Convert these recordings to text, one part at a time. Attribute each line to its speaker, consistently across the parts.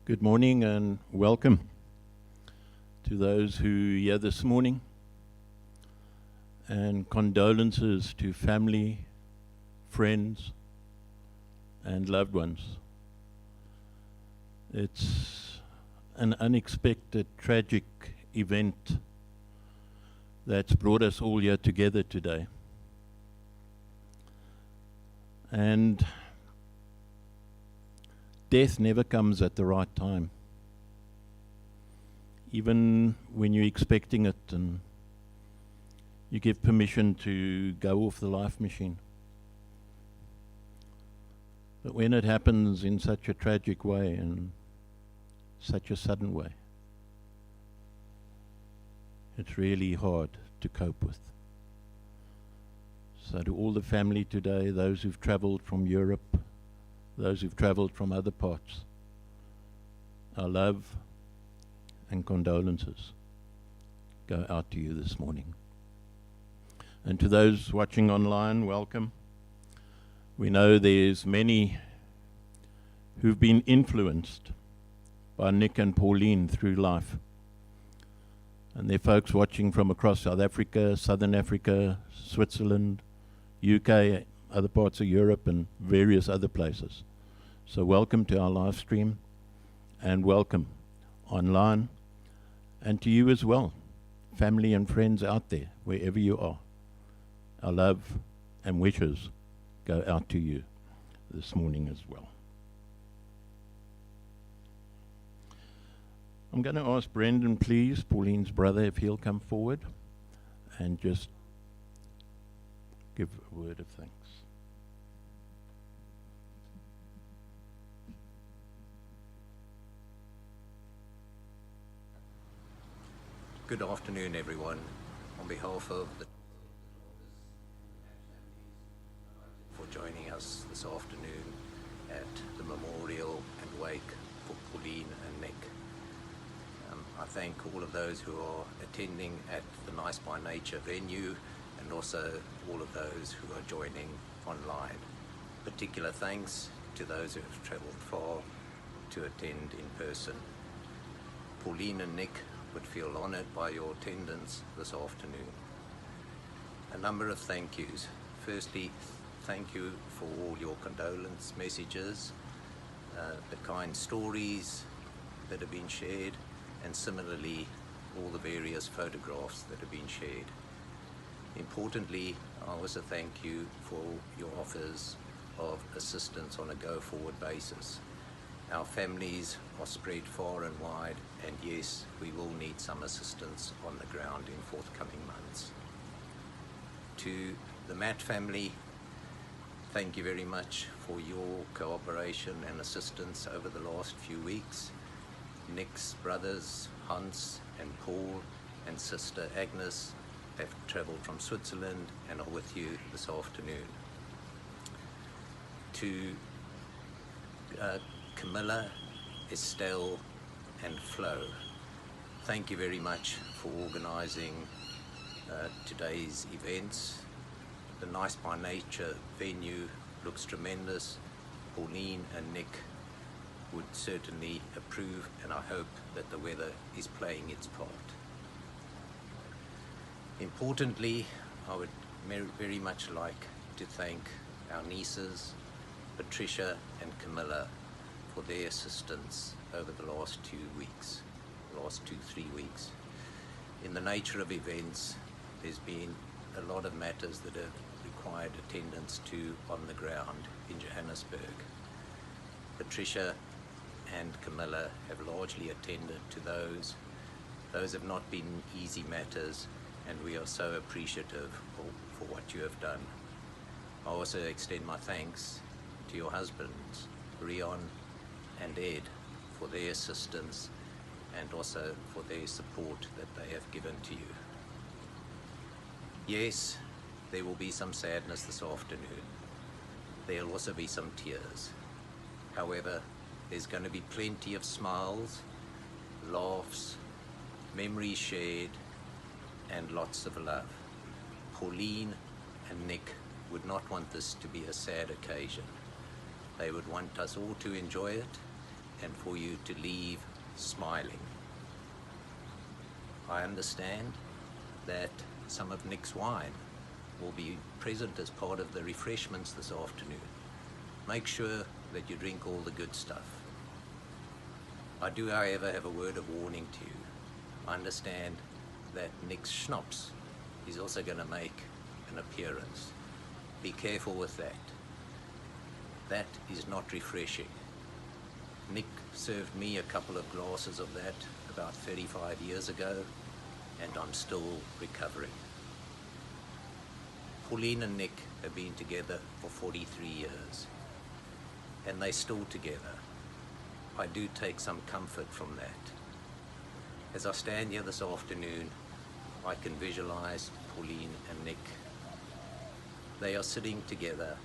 Speaker 1: Good morning and welcome to those who are here this morning, and condolences to family, friends, and loved ones. It's an unexpected, tragic event that's brought us all here together today. And death never comes at the right time. Even when you're expecting it and you give permission to go off the life machine. But when it happens in such a tragic way and such a sudden way, it's really hard to cope with. So to all the family today, those who've traveled from Europe, those who've traveled from other parts, our love and condolences go out to you this morning. And to those watching online, welcome. We know there's many who've been influenced by Nick and Pauline through life. And there are folks watching from across South Africa, Southern Africa, Switzerland, UK, other parts of Europe, and various other places. So welcome to our live stream, and welcome online, and to you as well, family and friends out there, wherever you are. Our love and wishes go out to you this morning as well. I'm going to ask Brendan, please, Pauline's brother, if he'll come forward and just give a word of thanks.
Speaker 2: Good afternoon, everyone. On behalf of the for joining us this afternoon at the memorial and wake for Pauline and Nick. I thank all of those who are attending at the Nice by Nature venue, and also all of those who are joining online. Particular thanks to those who have travelled far to attend in person. Pauline and Nick would feel honoured by your attendance this afternoon. A number of thank yous. Firstly, thank you for all your condolence messages, the kind stories that have been shared, and similarly all the various photographs that have been shared. Importantly, I also thank you for your offers of assistance on a go-forward basis. Our families are spread far and wide, and yes, we will need some assistance on the ground in forthcoming months. To the Matt family, thank you very much for your cooperation and assistance over the last few weeks. Nick's brothers, Hans and Paul, and sister Agnes have travelled from Switzerland and are with you this afternoon. To Camilla, Estelle and Flo, thank you very much for organising today's events. The Nice by Nature venue looks tremendous. Pauline and Nick would certainly approve, and I hope that the weather is playing its part. Importantly, I would very much like to thank our nieces, Patricia and Camilla, for their assistance over the last 3 weeks. In the nature of events, there's been a lot of matters that have required attendance to on the ground in Johannesburg. Patricia and Camilla have largely attended to those. Those have not been easy matters, and we are so appreciative for what you have done. I also extend my thanks to your husbands, Rion and Ed, for their assistance and also for their support that they have given to you. Yes, there will be some sadness this afternoon. There will also be some tears. However, there's going to be plenty of smiles, laughs, memories shared, and lots of love. Pauline and Nick would not want this to be a sad occasion. They would want us all to enjoy it and for you to leave smiling. I understand that some of Nick's wine will be present as part of the refreshments this afternoon. Make sure that you drink all the good stuff. I do, however, have a word of warning to you. I understand that Nick's schnapps is also going to make an appearance. Be careful with that. That is not refreshing. Nick served me a couple of glasses of that about 35 years ago, and I'm still recovering. Pauline and Nick have been together for 43 years, and they're still together. I do take some comfort from that. As I stand here this afternoon, I can visualize Pauline and Nick. They are sitting together,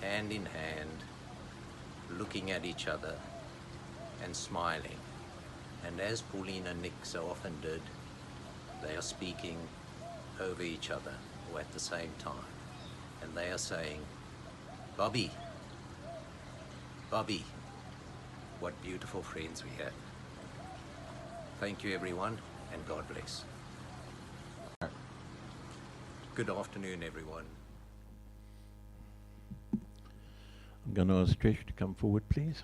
Speaker 2: hand in hand, looking at each other and smiling. And as Pauline and Nick so often did, they are speaking over each other or at the same time. And they are saying, "Bobby, Bobby, what beautiful friends we have." Thank you, everyone, and God bless. Good afternoon, everyone.
Speaker 1: I'm going to ask Trish to come forward, please.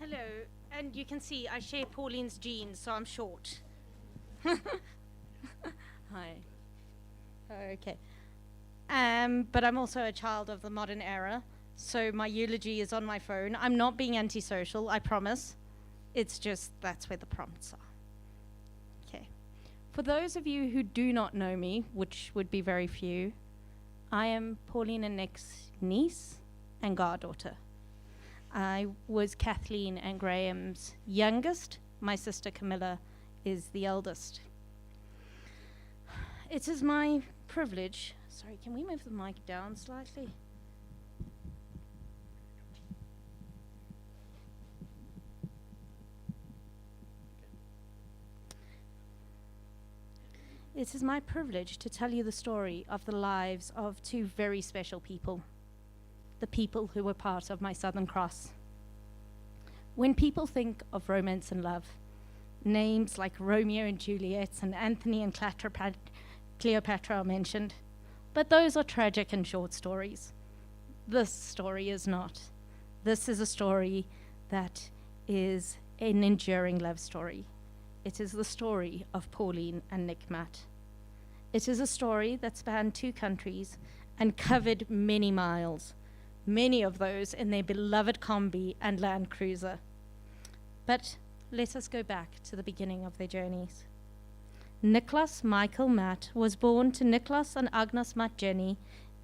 Speaker 3: Hello, and you can see I share Pauline's genes, so I'm short. Hi. Okay. But I'm also a child of the modern era, so my eulogy is on my phone. I'm not being antisocial, I promise. It's just that's where the prompts are. Okay. For those of you who do not know me, which would be very few, I am Pauline and Nick's niece and goddaughter. I was Kathleen and Graham's youngest. My sister Camilla is the eldest. It is my privilege. Sorry, can we move the mic down slightly? It is my privilege to tell you the story of the lives of two very special people, the people who were part of my Southern Cross. When people think of romance and love, names like Romeo and Juliet and Anthony and Cleopatra are mentioned, but those are tragic and short stories. This story is not. This is a story that is an enduring love story. It is the story of Pauline and Nick Matt. It is a story that spanned 2 countries and covered many miles, many of those in their beloved Combi and Land Cruiser. But let us go back to the beginning of their journeys. Niklaus Michael Matt was born to Niklaus and Agnes Matt Jenny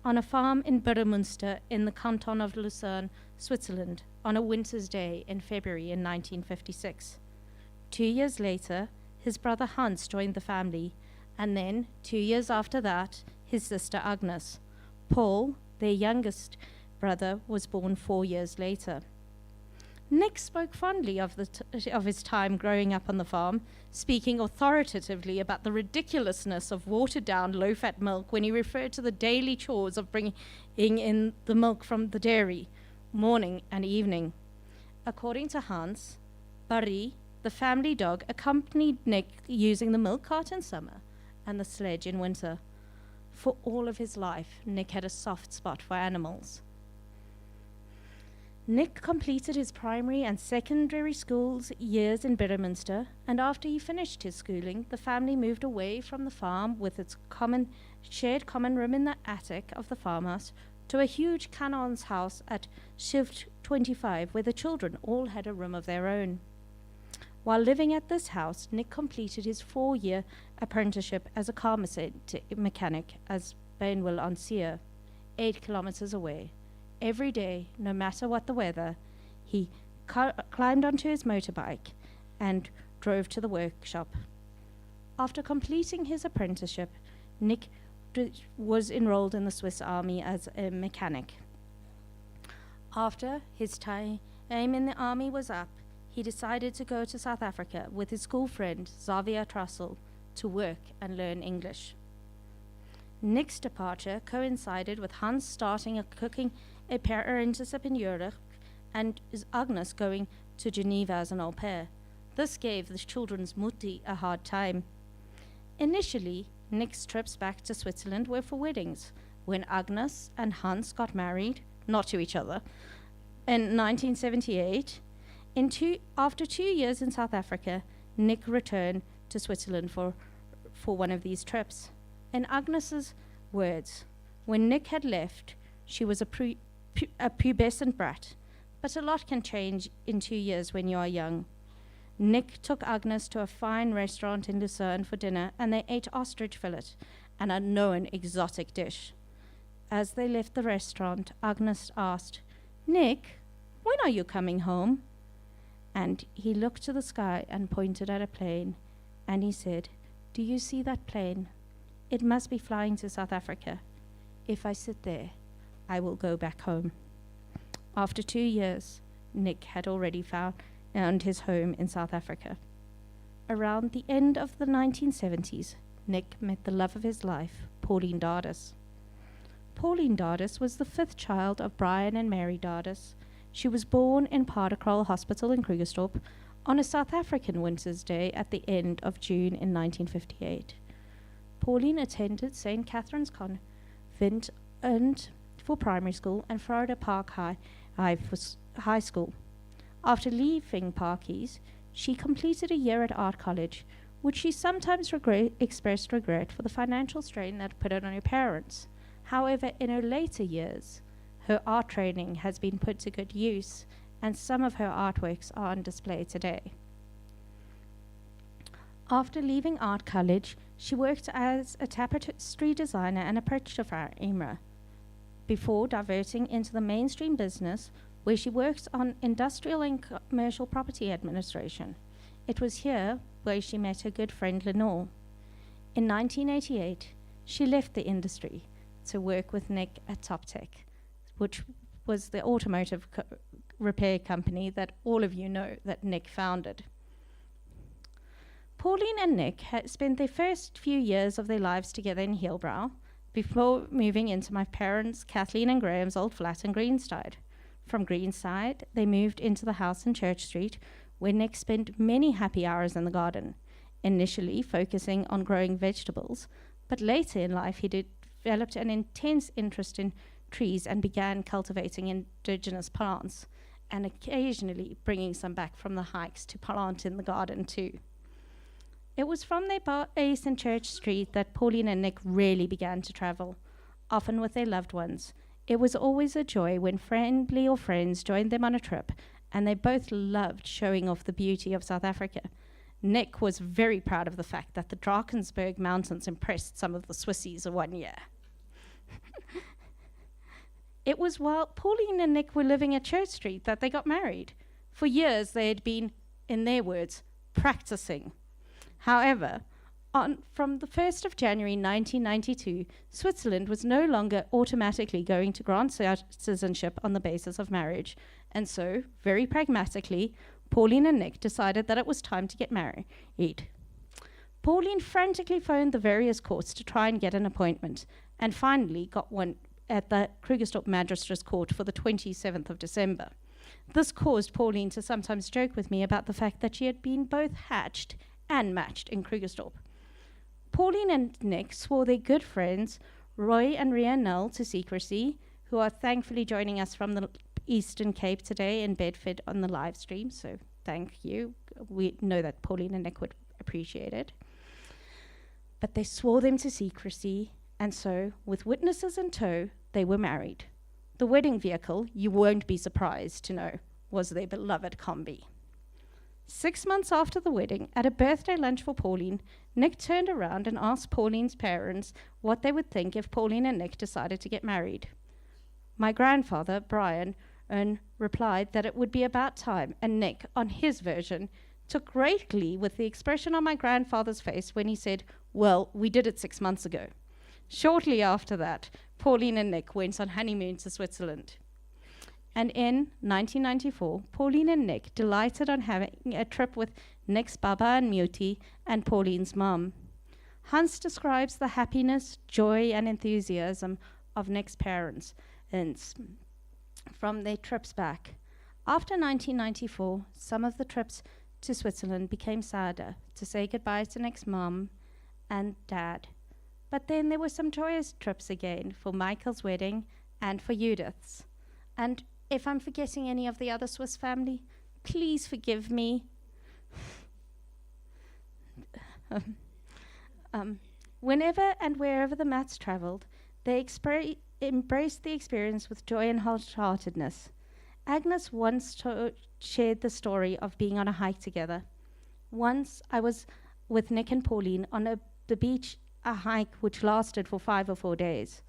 Speaker 3: on a farm in Burmünster in the canton of Lucerne, Switzerland, on a winter's day in February in 1956. 2 years later, his brother Hans joined the family, and then, 2 years after that, his sister Agnes. Paul, their youngest brother, was born 4 years later. Nick spoke fondly of his time growing up on the farm, speaking authoritatively about the ridiculousness of watered-down low-fat milk when he referred to the daily chores of bringing in the milk from the dairy, morning and evening. According to Hans, Barry, the family dog, accompanied Nick using the milk cart in summer and the sledge in winter. For all of his life, Nick had a soft spot for animals. Nick completed his primary and secondary schools years in Burmünster, and after he finished his schooling, the family moved away from the farm with its shared common room in the attic of the farmhouse to a huge canon's house at Shift 25, where the children all had a room of their own. While living at this house, Nick completed his 4-year apprenticeship as a car mechanic as Bainville-on-Sea, 8 kilometers away. Every day, no matter what the weather, he climbed onto his motorbike and drove to the workshop. After completing his apprenticeship, Nick was enrolled in the Swiss Army as a mechanic. After his time in the army was up, he decided to go to South Africa with his school friend Xavier Trussell to work and learn English. Nick's departure coincided with Hans starting a cooking apprenticeship in Europe and Agnes going to Geneva as an au pair. This gave the children's mutti a hard time. Initially, Nick's trips back to Switzerland were for weddings. When Agnes and Hans got married, not to each other, in 1978, after 2 years in South Africa, Nick returned to Switzerland for one of these trips. In Agnes's words, when Nick had left, she was a pubescent brat, but a lot can change in 2 years when you are young. Nick took Agnes to a fine restaurant in Lucerne for dinner, and they ate ostrich fillet, an unknown exotic dish. As they left the restaurant, Agnes asked, "Nick, when are you coming home?" And he looked to the sky and pointed at a plane, and he said, "Do you see that plane? It must be flying to South Africa. If I sit there, I will go back home." After 2 years, Nick had already found his home in South Africa. Around the end of the 1970s, Nick met the love of his life, Pauline Dardis. Pauline Dardis was the 5th child of Brian and Mary Dardis. She was born in Paardekraal Hospital in Krugersdorp on a South African winter's day at the end of June in 1958. Pauline attended St. Catherine's Convent for primary school and Florida Park High for high school. After leaving Parkies, she completed a year at art college, which she sometimes expressed regret for the financial strain that put it on her parents. However, in her later years, her art training has been put to good use, and some of her artworks are on display today. After leaving art college, she worked as a tapestry designer and a picture framer, before diverting into the mainstream business, where she worked on industrial and commercial property administration. It was here where she met her good friend Lenore. In 1988, she left the industry to work with Nick at TopTech, which was the automotive repair company that all of you know that Nick founded. Pauline and Nick had spent their first few years of their lives together in Heilbrow before moving into my parents, Kathleen and Graham's old flat in Greenside. From Greenside, they moved into the house in Church Street, where Nick spent many happy hours in the garden, initially focusing on growing vegetables, but later in life he developed an intense interest in trees and began cultivating indigenous plants, and occasionally bringing some back from the hikes to plant in the garden too. It was from their base in Church Street that Pauline and Nick really began to travel, often with their loved ones. It was always a joy when family or friends joined them on a trip, and they both loved showing off the beauty of South Africa. Nick was very proud of the fact that the Drakensberg Mountains impressed some of the Swissies one year. It was while Pauline and Nick were living at Church Street that they got married. For years they had been, in their words, practicing. However, from the 1st of January 1992, Switzerland was no longer automatically going to grant citizenship on the basis of marriage, and so, very pragmatically, Pauline and Nick decided that it was time to get married. Pauline frantically phoned the various courts to try and get an appointment, and finally got one at the Krugersdorp Magistrates Court for the 27th of December. This caused Pauline to sometimes joke with me about the fact that she had been both hatched and matched in Krugersdorp. Pauline and Nick swore their good friends, Roy and Ria Null, to secrecy, who are thankfully joining us from the Eastern Cape today in Bedford on the live stream, so thank you. We know that Pauline and Nick would appreciate it. But they swore them to secrecy, and so, with witnesses in tow, they were married. The wedding vehicle, you won't be surprised to know, was their beloved Combi. 6 months after the wedding, at a birthday lunch for Pauline, Nick turned around and asked Pauline's parents what they would think if Pauline and Nick decided to get married. My grandfather, Brian, replied that it would be about time, and Nick, on his version, took great glee with the expression on my grandfather's face when he said, "Well, we did it 6 months ago." Shortly after that, Pauline and Nick went on honeymoon to Switzerland. And in 1994, Pauline and Nick delighted on having a trip with Nick's Baba and Muti and Pauline's mom. Hans describes the happiness, joy, and enthusiasm of Nick's parents and from their trips back. After 1994, some of the trips to Switzerland became sadder to say goodbye to Nick's mum and dad. But then there were some joyous trips again for Michael's wedding and for Judith's. And if I'm forgetting any of the other Swiss family, please forgive me. Whenever and wherever the Mats travelled, they embraced the experience with joy and wholeheartedness. Agnes once shared the story of being on a hike together. Once I was with Nick and Pauline on the beach, a hike which lasted for 5 or 4 days.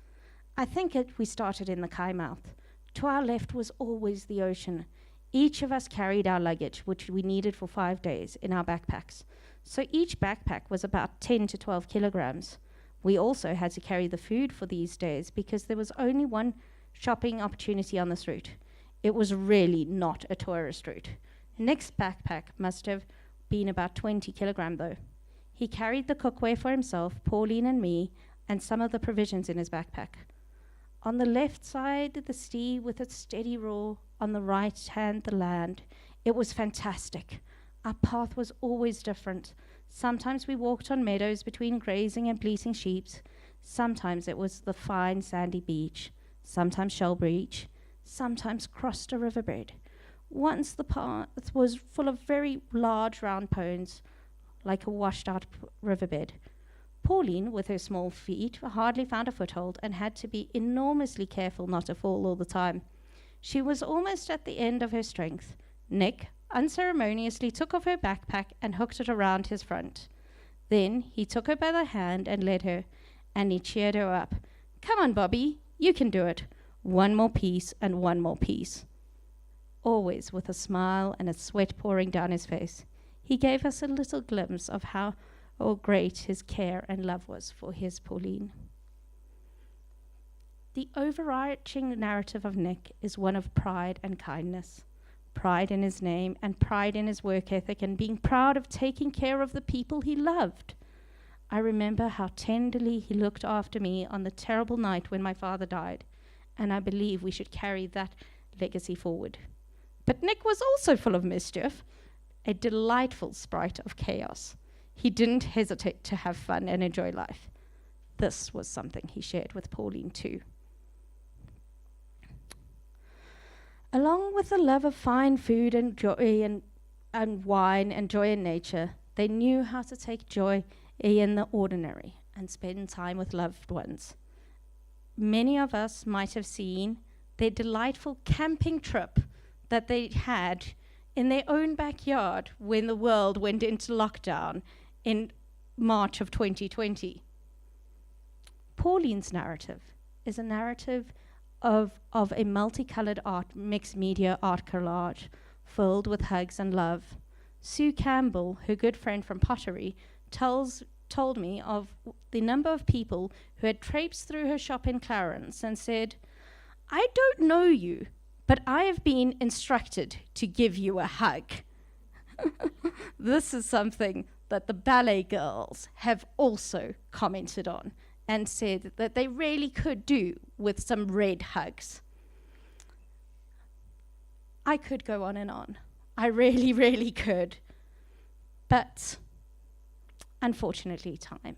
Speaker 3: I think we started in the Kai mouth. To our left was always the ocean. Each of us carried our luggage, which we needed for 5 days, in our backpacks. So each backpack was about 10 to 12 kilograms. We also had to carry the food for these days because there was only one shopping opportunity on this route. It was really not a tourist route. Nick's backpack must have been about 20 kilogram though. He carried the cookware for himself, Pauline and me, and some of the provisions in his backpack. On the left side, the sea with its steady roar, on the right hand, the land. It was fantastic. Our path was always different. Sometimes we walked on meadows between grazing and bleating sheep. Sometimes it was the fine sandy beach. Sometimes shell beach. Sometimes crossed a riverbed. Once the path was full of very large round pones, like a washed-out riverbed. Pauline, with her small feet, hardly found a foothold and had to be enormously careful not to fall all the time. She was almost at the end of her strength. Nick unceremoniously took off her backpack and hooked it around his front. Then he took her by the hand and led her, and he cheered her up. "Come on, Bobby, you can do it. One more piece and one more piece." Always with a smile and a sweat pouring down his face. He gave us a little glimpse of how great his care and love was for his Pauline. The overarching narrative of Nick is one of pride and kindness. Pride in his name and pride in his work ethic and being proud of taking care of the people he loved. I remember how tenderly he looked after me on the terrible night when my father died, and I believe we should carry that legacy forward. But Nick was also full of mischief, a delightful sprite of chaos. He didn't hesitate to have fun and enjoy life. This was something he shared with Pauline too. Along with the love of fine food and joy and wine and joy in nature, they knew how to take joy in the ordinary and spend time with loved ones. Many of us might have seen their delightful camping trip that they had in their own backyard when the world went into lockdown in March of 2020. Pauline's narrative is a narrative of a multicolored art, mixed media art collage filled with hugs and love. Sue Campbell, her good friend from pottery, told me of the number of people who had traipsed through her shop in Clarence and said, "I don't know you, but I have been instructed to give you a hug." This is something that the ballet girls have also commented on and said that they really could do with some red hugs. I could go on and on. I really, really could. But unfortunately, time.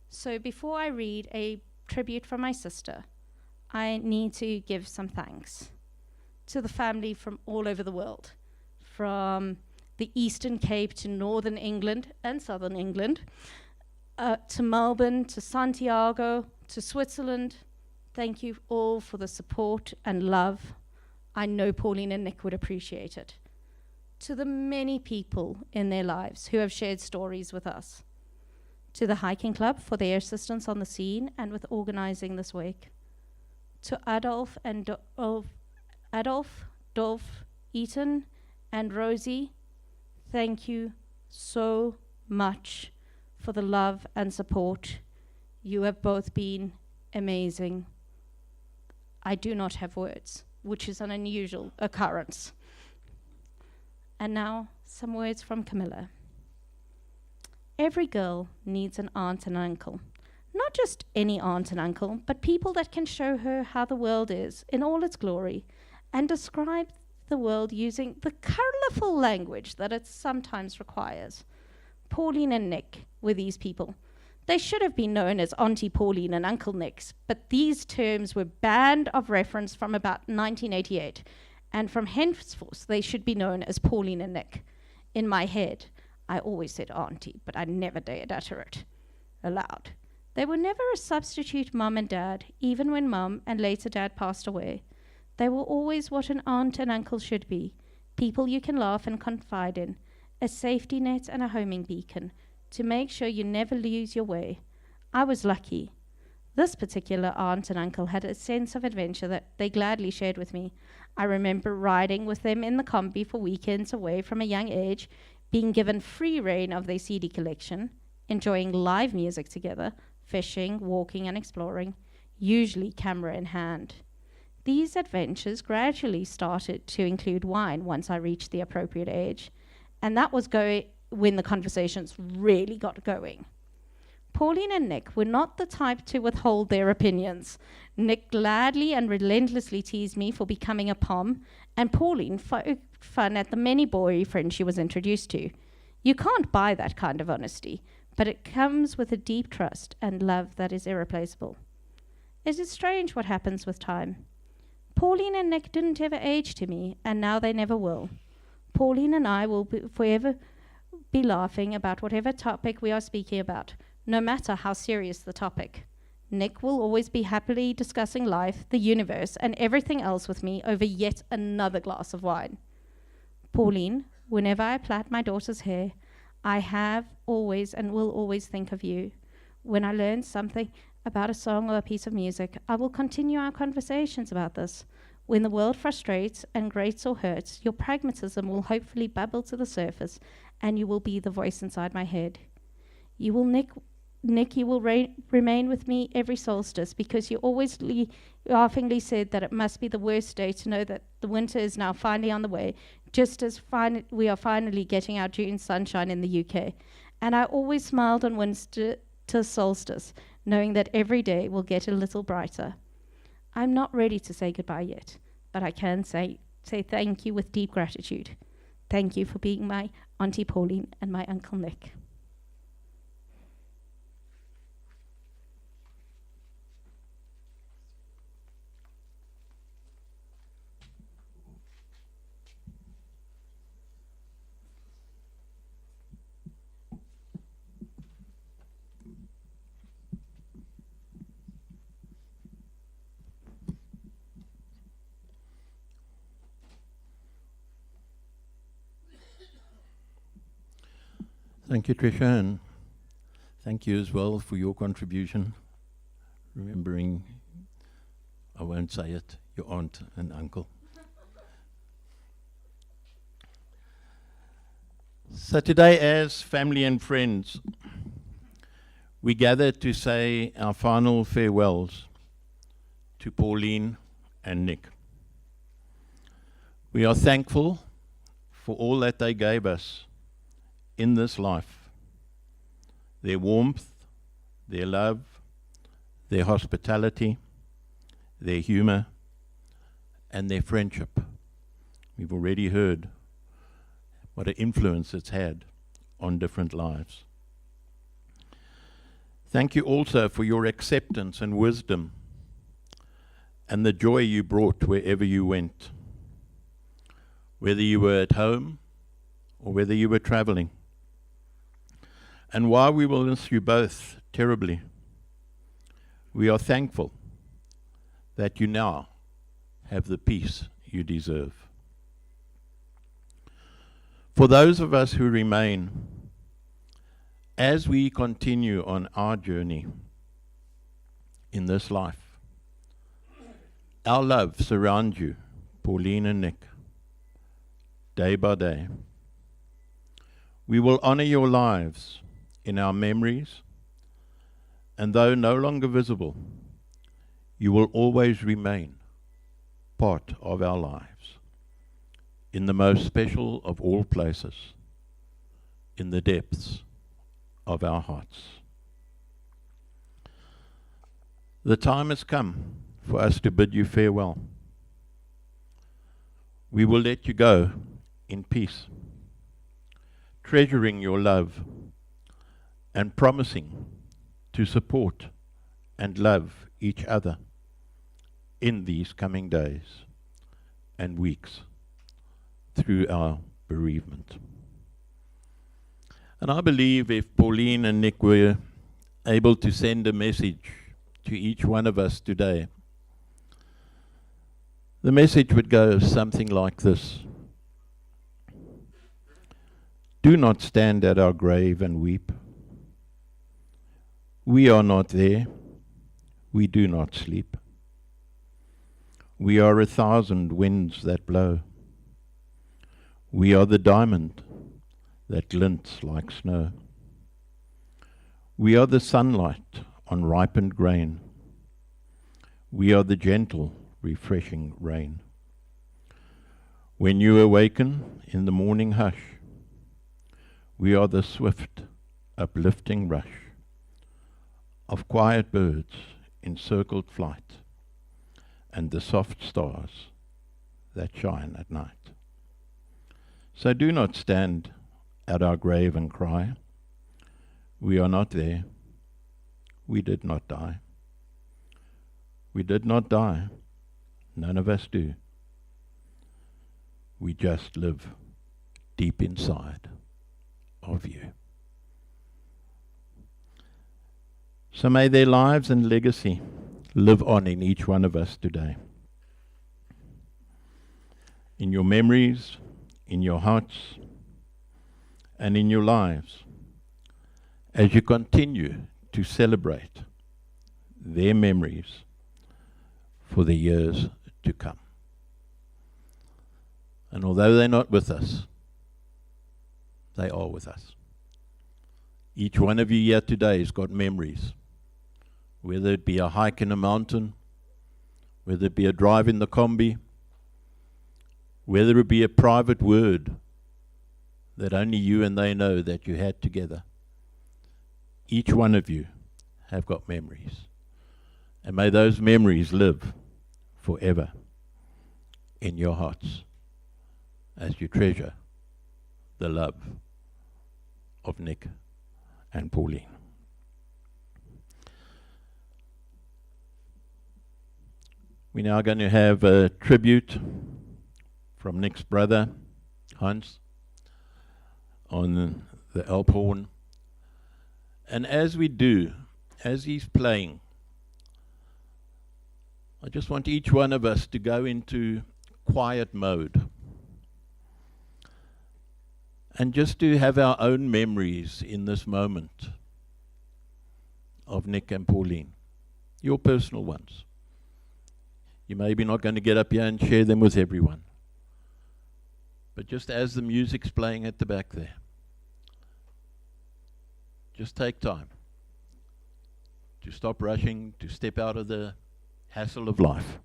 Speaker 3: So before I read a tribute from my sister, I need to give some thanks to the family from all over the world, from the Eastern Cape to Northern England and Southern England, to Melbourne, to Santiago, to Switzerland. Thank you all for the support and love. I know Pauline and Nick would appreciate it. To the many people in their lives who have shared stories with us. To the hiking club for their assistance on the scene and with organizing this week. To Adolf, Dolph, Eaton, and Rosie, thank you so much for the love and support. You have both been amazing. I do not have words, which is an unusual occurrence. And now, some words from Camilla. Every girl needs an aunt and uncle. Not just any aunt and uncle, but people that can show her how the world is in all its glory and describe the world using the colourful language that it sometimes requires. Pauline and Nick were these people. They should have been known as Auntie Pauline and Uncle Nick's, but these terms were banned of reference from about 1988, and from henceforth they should be known as Pauline and Nick. In my head, I always said Auntie, but I never dared utter it aloud. They were never a substitute mum and dad, even when mum and later dad passed away. They were always what an aunt and uncle should be, people you can laugh and confide in, a safety net and a homing beacon, to make sure you never lose your way. I was lucky. This particular aunt and uncle had a sense of adventure that they gladly shared with me. I remember riding with them in the combi for weekends away from a young age, being given free rein of their CD collection, enjoying live music together, fishing, walking and exploring, usually camera in hand. These adventures gradually started to include wine once I reached the appropriate age, and that was when the conversations really got going. Pauline and Nick were not the type to withhold their opinions. Nick gladly and relentlessly teased me for becoming a pom, and Pauline poked fun at the many boyfriends she was introduced to. You can't buy that kind of honesty, but it comes with a deep trust and love that is irreplaceable. It is strange what happens with time. Pauline and Nick didn't ever age to me, and now they never will. Pauline and I will forever be laughing about whatever topic we are speaking about, no matter how serious the topic. Nick will always be happily discussing life, the universe, and everything else with me over yet another glass of wine. Pauline, whenever I plait my daughter's hair, I have always and will always think of you. When I learn something about a song or a piece of music, I will continue our conversations about this. When the world frustrates and grates or hurts, your pragmatism will hopefully bubble to the surface, and you will be the voice inside my head. You will, Nick, you will remain with me every solstice, because you always laughingly said that it must be the worst day to know that the winter is now finally on the way, just as we are finally getting our June sunshine in the UK. And I always smiled on winter solstice, knowing that every day will get a little brighter. I'm not ready to say goodbye yet, but I can say thank you with deep gratitude. Thank you for being my Auntie Pauline and my Uncle Nick.
Speaker 1: Thank you, Tricia, and thank you as well for your contribution, remembering, I won't say it, your aunt and uncle. So today, as family and friends, we gather to say our final farewells to Pauline and Nick. We are thankful for all that they gave us in this life, their warmth, their love, their hospitality, their humor, and their friendship. We've already heard what an influence it's had on different lives. Thank you also for your acceptance and wisdom and the joy you brought wherever you went, whether you were at home or whether you were traveling. And while we will miss you both terribly, we are thankful that you now have the peace you deserve. For those of us who remain, as we continue on our journey in this life, our love surrounds you, Pauline and Nick, day by day. We will honor your lives in our memories, and though no longer visible, you will always remain part of our lives, in the most special of all places, in the depths of our hearts. The time has come for us to bid you farewell. We will let you go in peace, treasuring your love and promising to support and love each other in these coming days and weeks through our bereavement. And I believe if Pauline and Nick were able to send a message to each one of us today, the message would go something like this: do not stand at our grave and weep. We are not there. We do not sleep. We are 1,000 winds that blow. We are the diamond that glints like snow. We are the sunlight on ripened grain. We are the gentle, refreshing rain. When you awaken in the morning hush, we are the swift, uplifting rush of quiet birds in circled flight and the soft stars that shine at night. So do not stand at our grave and cry, we are not there. We did not die. We did not die. None of us do. We just live deep inside of you. So may their lives and legacy live on in each one of us today. In your memories, in your hearts, and in your lives, as you continue to celebrate their memories for the years to come. And although they're not with us, they are with us. Each one of you here today has got memories, whether it be a hike in a mountain, whether it be a drive in the combi, whether it be a private word that only you and they know that you had together. Each one of you have got memories. And may those memories live forever in your hearts as you treasure the love of Nick and Pauline. We're now going to have a tribute from Nick's brother, Hans, on the Alp horn. And as we do, as he's playing, I just want each one of us to go into quiet mode and just to have our own memories in this moment of Nick and Pauline, your personal ones. You may be not going to get up here and share them with everyone, but just as the music's playing at the back there, just take time to stop rushing, to step out of the hassle of life,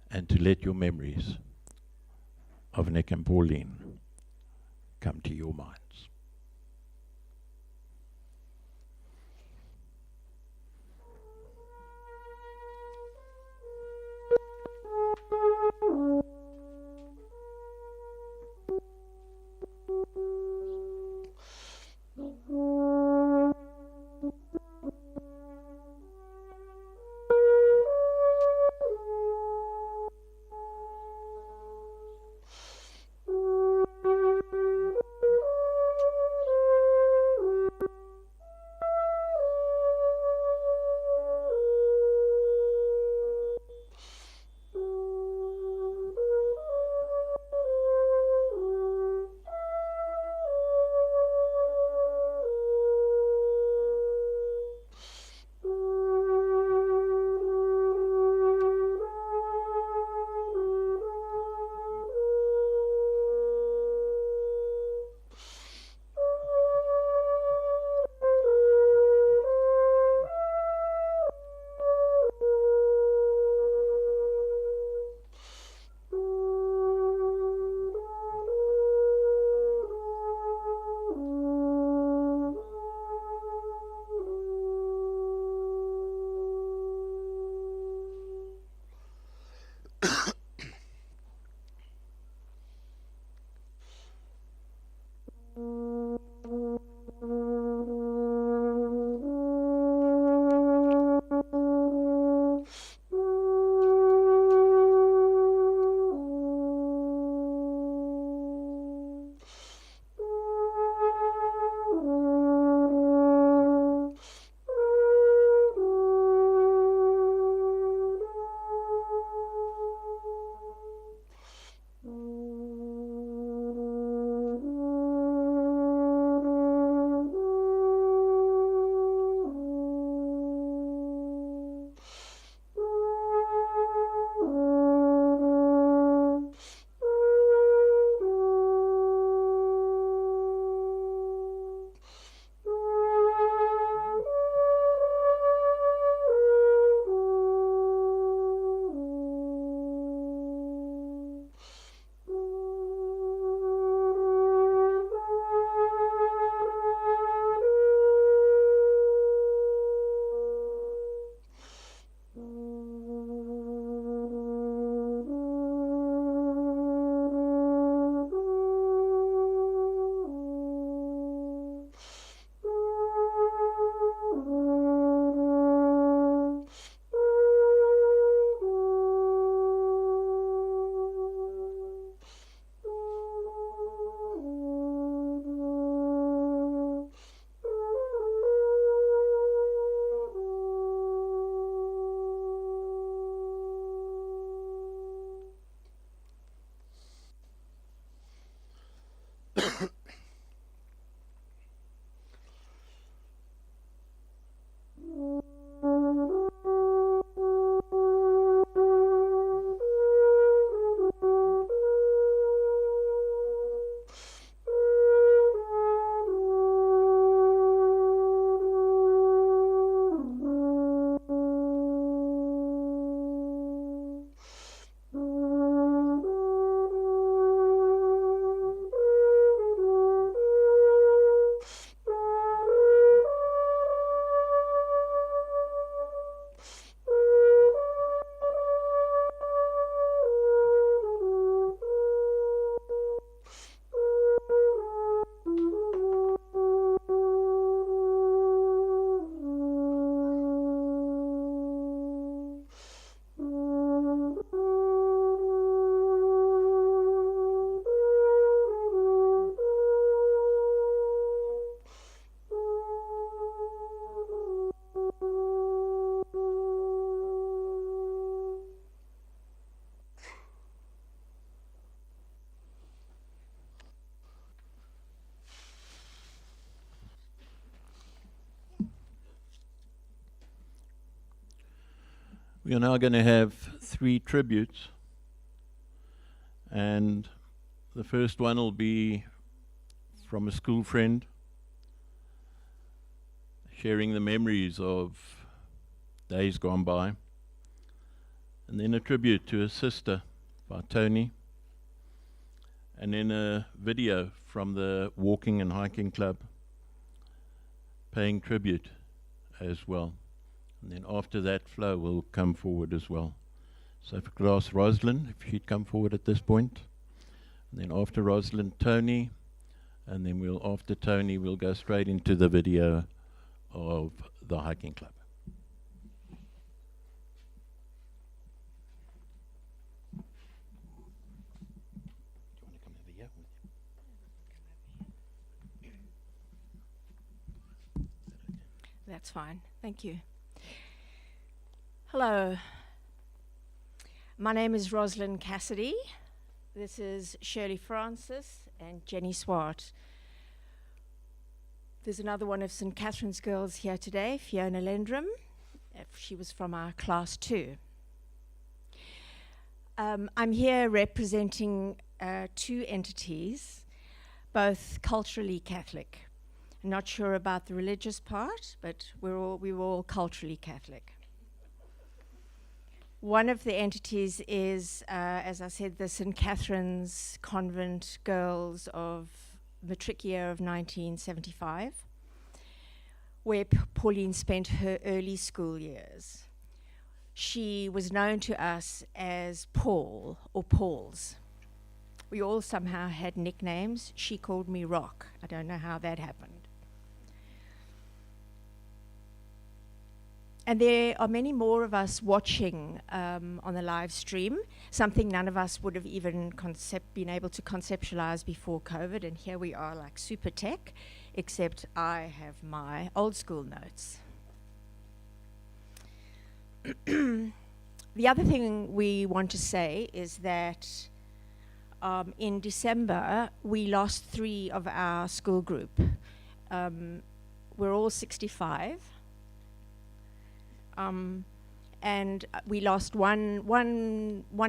Speaker 1: and to let your memories of Nick and Pauline come to your minds. We are now going to have 3 tributes, and the first one will be from a school friend, sharing the memories of days gone by, and then a tribute to a sister by Tony, and then a video from the Walking and Hiking Club paying tribute as well. And then after that, Flo will come forward as well. So if I could ask Rosalind if she'd come forward at this point. And then after Rosalind, Tony. And then after Tony, we'll go straight into the video of the hiking club. Do you want to come over here?
Speaker 4: That's fine. Thank you. Hello. My name is Rosalind Cassidy. This is Shirley Francis and Jenny Swart. There's another one of St. Catherine's girls here today, Fiona Lendrum. She was from our class too. I'm here representing 2 entities, both culturally Catholic. I'm not sure about the religious part, but we were all culturally Catholic. One of the entities is, as I said, the St. Catherine's Convent Girls of matric year of 1975, where Pauline spent her early school years. She was known to us as Paul or Pauls. We all somehow had nicknames. She called me Rock. I don't know how that happened. And there are many more of us watching on the live stream, something none of us would have even been able to conceptualize before COVID, and here we are like super tech, except I have my old school notes. The other thing we want to say is that in December, we lost 3 of our school group. We're all 65. And we lost one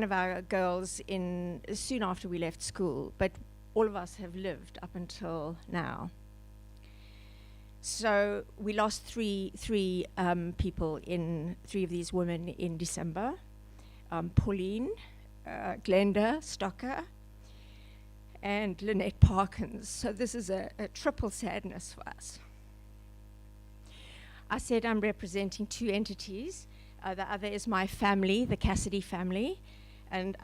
Speaker 4: of our girls soon after we left school, but all of us have lived up until now. So we lost three people 3 of these women in December. Pauline, Glenda Stocker, and Lynette Parkins. So this is a triple sadness for us. I said I'm representing 2 entities. The other is my family, the Cassidy family. And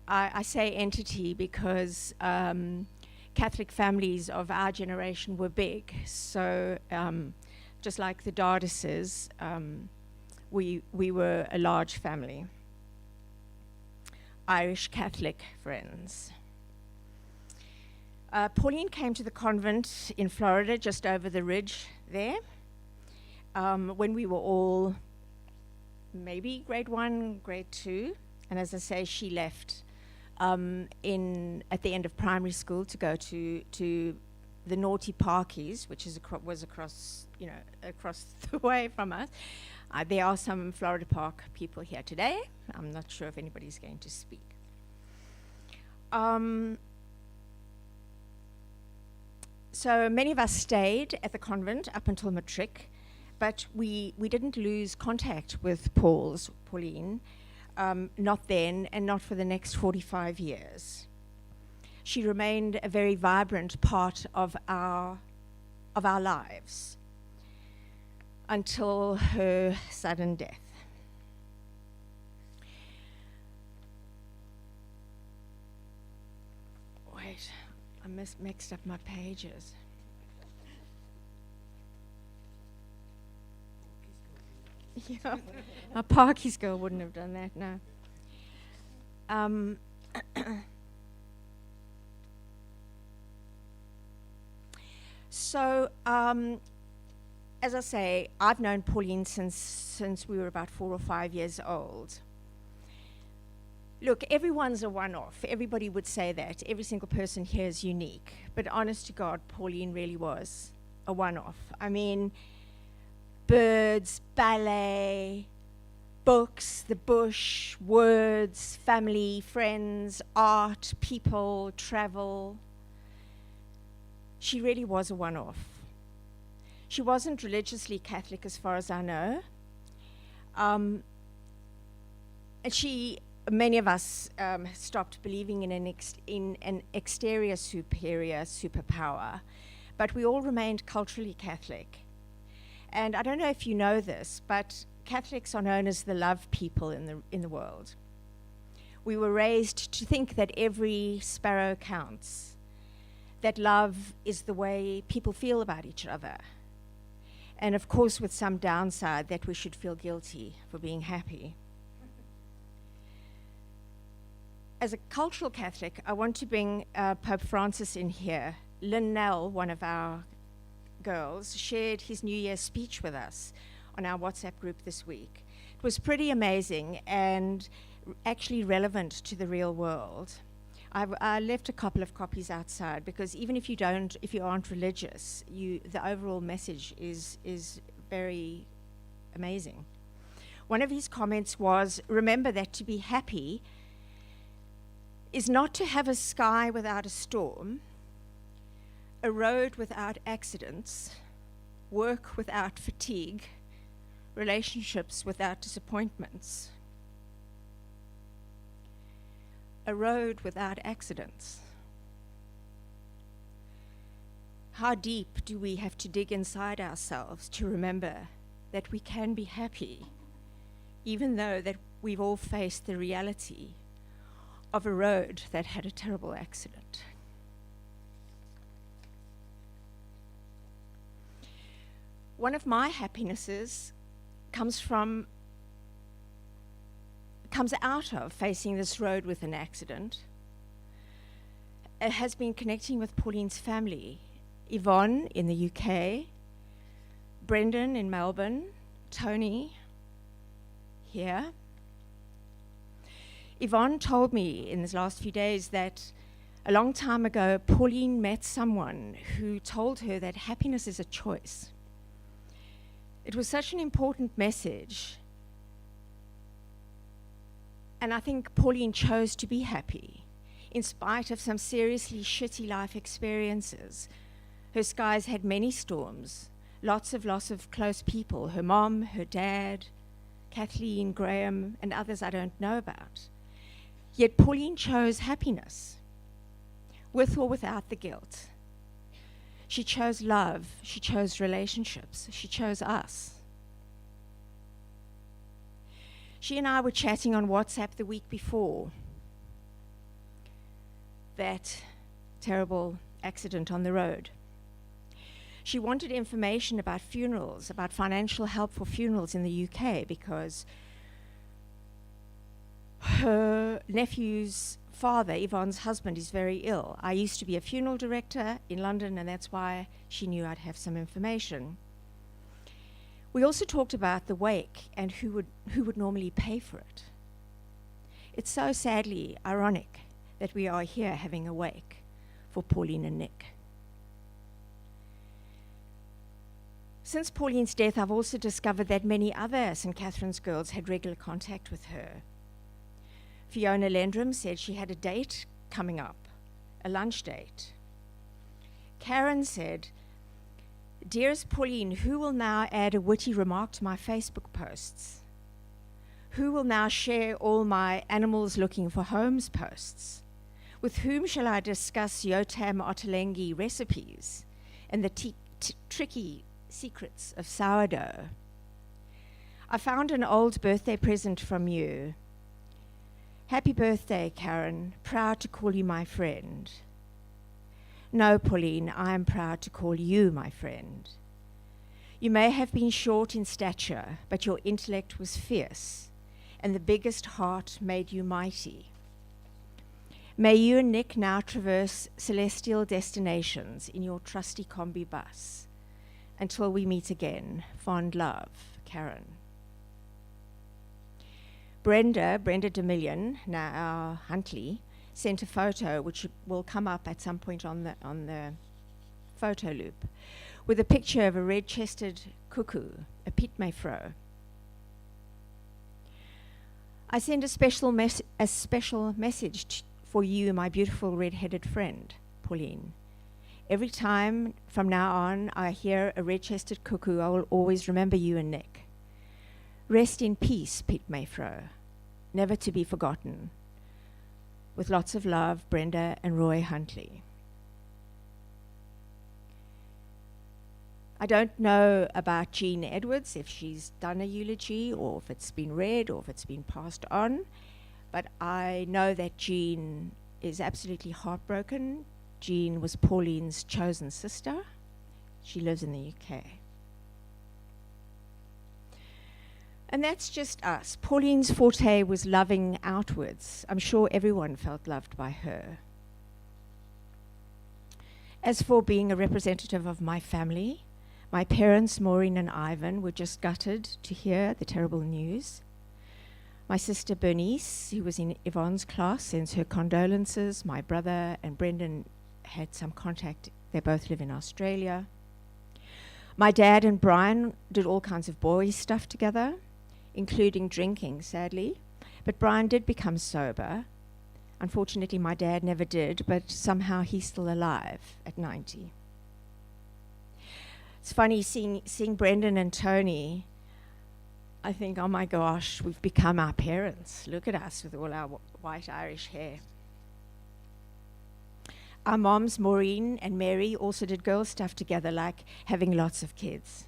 Speaker 4: I say entity because Catholic families of our generation were big. So just like the Dardises, we were a large family. Irish Catholic friends. Pauline came to the convent in Florida, just over the ridge there. When we were all maybe grade 1, grade 2, and as I say, she left at the end of primary school to go to the naughty Parkies, which is was across the way from us. There are some Florida Park people here today. I'm not sure if anybody's going to speak. So many of us stayed at the convent up until matric. But we didn't lose contact with Pauline, not then and not for the next 45 years. She remained a very vibrant part of our lives until her sudden death. Wait, I mixed up my pages. Yeah, a Parkies girl wouldn't have done that, no. So, as I say, I've known Pauline since we were about 4 or 5 years old. Look, everyone's a one-off. Everybody would say that. Every single person here is unique. But honest to God, Pauline really was a one-off. I mean, birds, ballet, books, the bush, words, family, friends, art, people, travel. She really was a one-off. She wasn't religiously Catholic as far as I know. And many of us stopped believing in an exterior superior superpower, but we all remained culturally Catholic. And I don't know if you know this, but Catholics are known as the love people in the world. We were raised to think that every sparrow counts, that love is the way people feel about each other. And of course, with some downside that we should feel guilty for being happy. As a cultural Catholic, I want to bring Pope Francis in here. Lynn Nell, one of our girls, shared his New Year's speech with us on our WhatsApp group this week. It was pretty amazing and actually relevant to the real world. I left a couple of copies outside because even if you aren't religious, the overall message is very amazing. One of his comments was, remember that to be happy is not to have a sky without a storm, a road without accidents, work without fatigue, relationships without disappointments. A road without accidents. How deep do we have to dig inside ourselves to remember that we can be happy, even though that we've all faced the reality of a road that had a terrible accident? One of my happinesses comes out of facing this road with an accident. It has been connecting with Pauline's family. Yvonne in the UK, Brendan in Melbourne, Tony here. Yvonne told me in these last few days that a long time ago, Pauline met someone who told her that happiness is a choice. It was such an important message. And I think Pauline chose to be happy, in spite of some seriously shitty life experiences. Her skies had many storms, lots of loss of close people, her mom, her dad, Kathleen, Graham, and others I don't know about. Yet Pauline chose happiness, with or without the guilt. She chose love, she chose relationships, she chose us. She and I were chatting on WhatsApp the week before that terrible accident on the road. She wanted information about funerals, about financial help for funerals in the UK, because her nephew's father, Yvonne's husband, is very ill. I used to be a funeral director in London, and that's why she knew I'd have some information. We also talked about the wake and who would normally pay for it. It's so sadly ironic that we are here having a wake for Pauline and Nick. Since Pauline's death, I've also discovered that many other St. Catherine's girls had regular contact with her. Fiona Lendrum said she had a date coming up, a lunch date. Karen said, "Dearest Pauline, who will now add a witty remark to my Facebook posts? Who will now share all my animals looking for homes posts? With whom shall I discuss Yotam Ottolenghi recipes and the tricky secrets of sourdough? I found an old birthday present from you. Happy birthday, Karen. Proud to call you my friend." No, Pauline, I am proud to call you my friend. You may have been short in stature, but your intellect was fierce, and the biggest heart made you mighty. May you and Nick now traverse celestial destinations in your trusty combi bus. Until we meet again, fond love, Karen. Brenda DeMillion, now our Huntley, sent a photo which will come up at some point on the photo loop, with a picture of a red-chested cuckoo, a pitmefro. I send a special message for you, my beautiful red-headed friend, Pauline. Every time from now on I hear a red-chested cuckoo, I will always remember you and Nick. Rest in peace, Pete Mayfro, never to be forgotten. With lots of love, Brenda and Roy Huntley. I don't know about Jean Edwards, if she's done a eulogy or if it's been read or if it's been passed on, but I know that Jean is absolutely heartbroken. Jean was Pauline's chosen sister. She lives in the UK. And that's just us. Pauline's forte was loving outwards. I'm sure everyone felt loved by her. As for being a representative of my family, my parents, Maureen and Ivan, were just gutted to hear the terrible news. My sister Bernice, who was in Yvonne's class, sends her condolences. My brother and Brendan had some contact. They both live in Australia. My dad and Brian did all kinds of boy stuff together, including drinking, sadly. But Brian did become sober. Unfortunately, my dad never did, but somehow he's still alive at 90. It's funny seeing Brendan and Tony. I think, oh my gosh, we've become our parents. Look at us with all our white Irish hair. Our moms, Maureen and Mary, also did girl stuff together, like having lots of kids.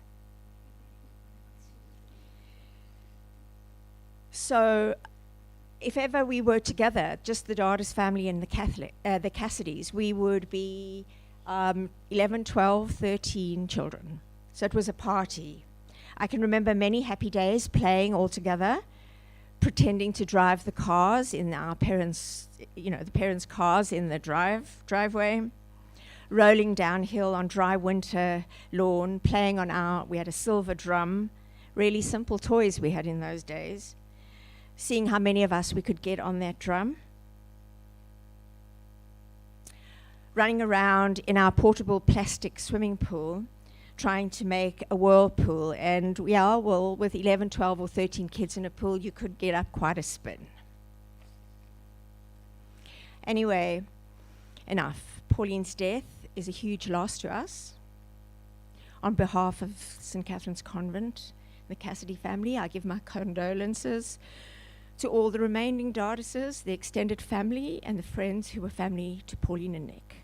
Speaker 4: So if ever we were together, just the Dardis family and the Cassidys, we would be 11, 12, 13 children. So it was a party. I can remember many happy days playing all together, pretending to drive the cars in our parents', the parents' cars in the driveway, rolling downhill on dry winter lawn, playing on we had a silver drum, really simple toys we had in those days, seeing how many of us we could get on that drum. Running around in our portable plastic swimming pool, trying to make a whirlpool. And with 11, 12 or 13 kids in a pool, you could get up quite a spin. Anyway, enough. Pauline's death is a huge loss to us. On behalf of St. Catherine's Convent, the Cassidy family, I give my condolences to all the remaining Dardises, the extended family, and the friends who were family to Pauline and Nick.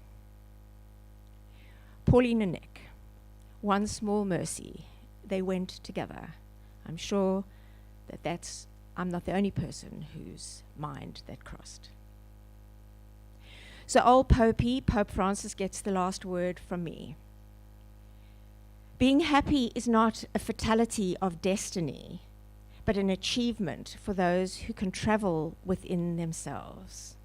Speaker 4: Pauline and Nick, one small mercy, they went together. I'm sure I'm not the only person whose mind that crossed. So old Pope Francis gets the last word from me. Being happy is not a fatality of destiny, but an achievement for those who can travel within themselves.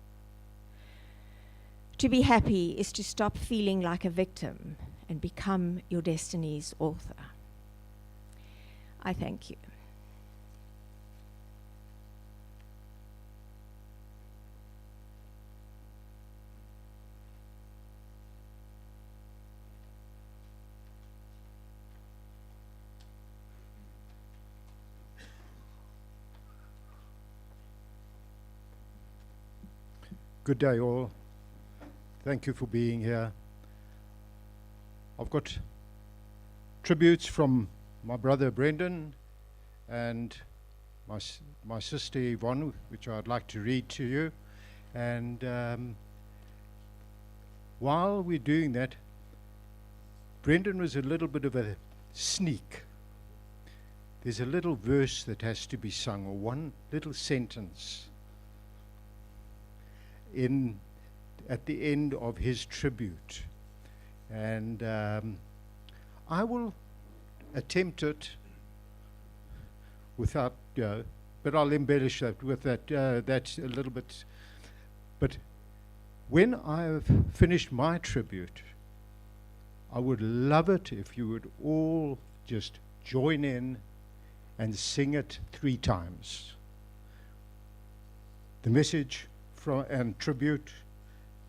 Speaker 4: To be happy is to stop feeling like a victim and become your destiny's author. I thank you.
Speaker 5: Good day, all. Thank you for being here. I've got tributes from my brother Brendan and my sister Yvonne, which I'd like to read to you. And while we're doing that, Brendan was a little bit of a sneak. There's a little verse that has to be sung, or one little sentence at the end of his tribute. And I will attempt it without, but I'll embellish that with that's a little bit. But when I've finished my tribute, I would love it if you would all just join in and sing it 3 times. The message and tribute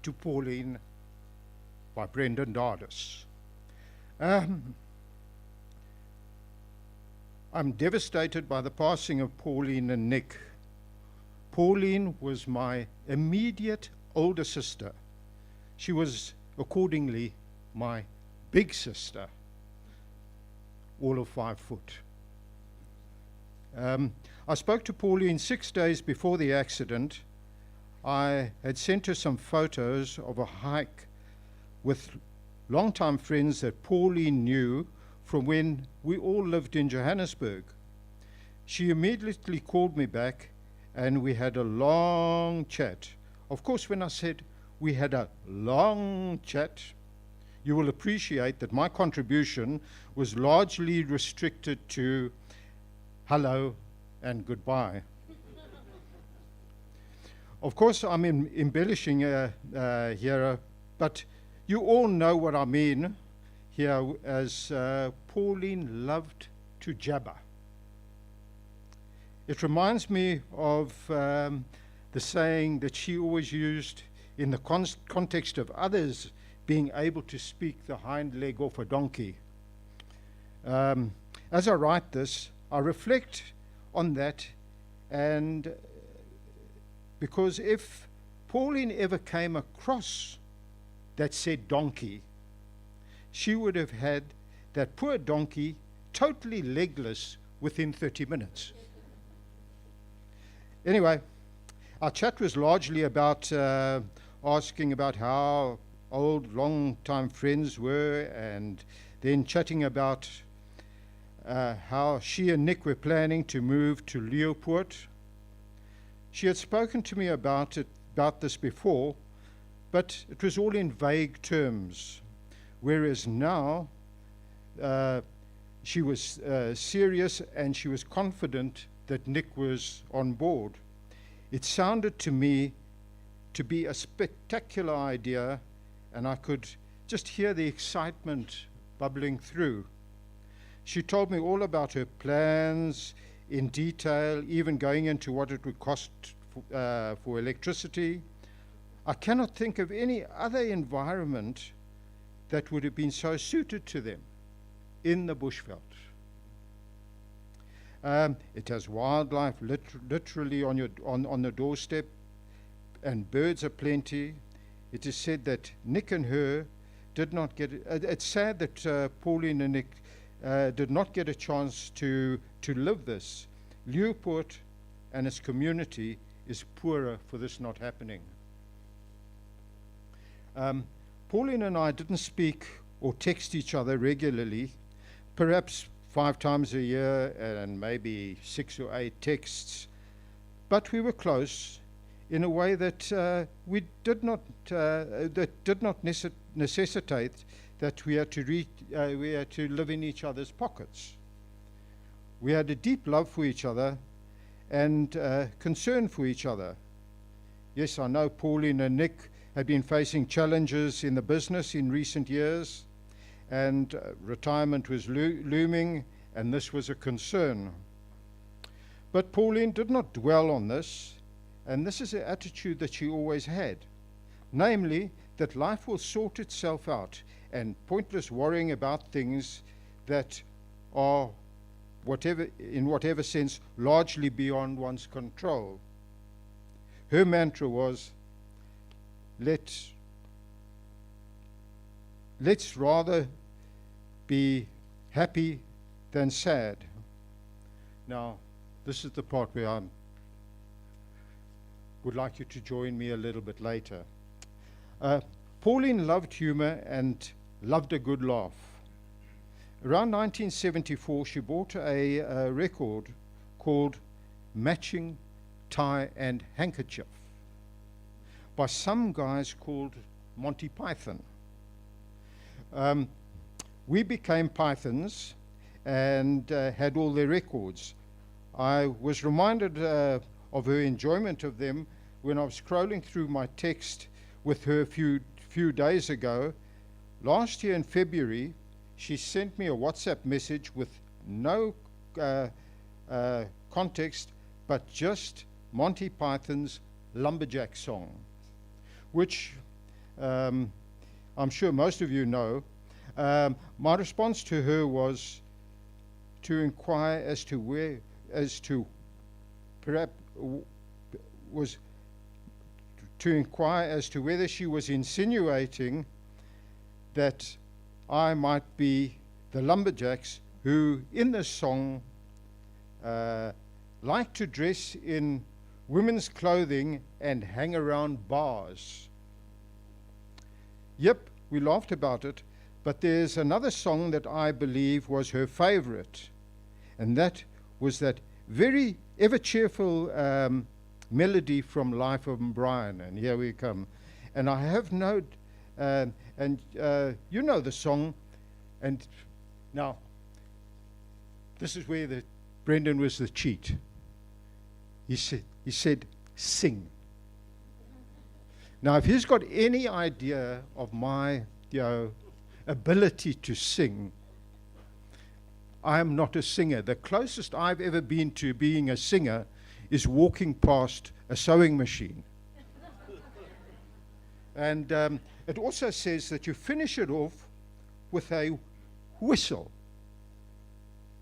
Speaker 5: to Pauline by Brendan Dardis. I'm devastated by the passing of Pauline and Nick Pauline was my immediate older sister. She was accordingly my big sister, all of 5 foot. I spoke to Pauline 6 days before the accident. I had sent her some photos of a hike with longtime friends that Pauline knew from when we all lived in Johannesburg. She immediately called me back and we had a long chat. Of course, when I said we had a long chat, you will appreciate that my contribution was largely restricted to hello and goodbye. Of course, I'm embellishing here, but you all know what I mean here, as Pauline loved to jabber. It reminds me of the saying that she always used in the context of others being able to speak the hind leg off a donkey. As I write this, I reflect on that, and because if Pauline ever came across that said donkey, she would have had that poor donkey totally legless within 30 minutes. Anyway, our chat was largely about asking about how old, long-time friends were, and then chatting about how she and Nick were planning to move to Leeupoort. She had spoken to me about this before, but it was all in vague terms, whereas now she was serious and she was confident that Nick was on board. It sounded to me to be a spectacular idea, and I could just hear the excitement bubbling through. She told me all about her plans in detail, even going into what it would cost for electricity. I cannot think of any other environment that would have been so suited to them in the bushveld. It has wildlife literally on the doorstep, and birds are plenty. It is said that Nick and her did not get it. It's sad that Pauline and Nick did not get a chance to live this. Leeupoort and its community is poorer for this not happening. Pauline and I didn't speak or text each other regularly, perhaps 5 times a year and maybe 6 or 8 texts, but we were close in a way that we did not necessitate that we had to live in each other's pockets. We had a deep love for each other and concern for each other. Yes, I know Pauline and Nick had been facing challenges in the business in recent years, and retirement was looming, and this was a concern. But Pauline did not dwell on this, and this is an attitude that she always had, namely that life will sort itself out, and pointless worrying about things that are, in whatever sense, largely beyond one's control. Her mantra was, let's rather be happy than sad. Now, this is the part where I would like you to join me a little bit later. Pauline loved humor and loved a good laugh. Around 1974, she bought a record called Matching Tie and Handkerchief by some guys called Monty Python. We became Pythons and had all their records. I was reminded of her enjoyment of them when I was scrolling through my text with her a few days ago. Last year in February, she sent me a WhatsApp message with no context, but just Monty Python's Lumberjack song, which I'm sure most of you know. My response to her was to inquire as to perhaps was to inquire as to whether she was insinuating that I might be the lumberjacks who, in the song, like to dress in women's clothing and hang around bars. Yep, we laughed about it, but there's another song that I believe was her favorite, and that was that very ever cheerful melody from Life of Brian, and here we come. And I have no, you know the song, and now this is where Brendan was the cheat. He said, sing. Now, if he's got any idea of my, ability to sing, I am not a singer. The closest I've ever been to being a singer is walking past a sewing machine. And it also says that you finish it off with a whistle.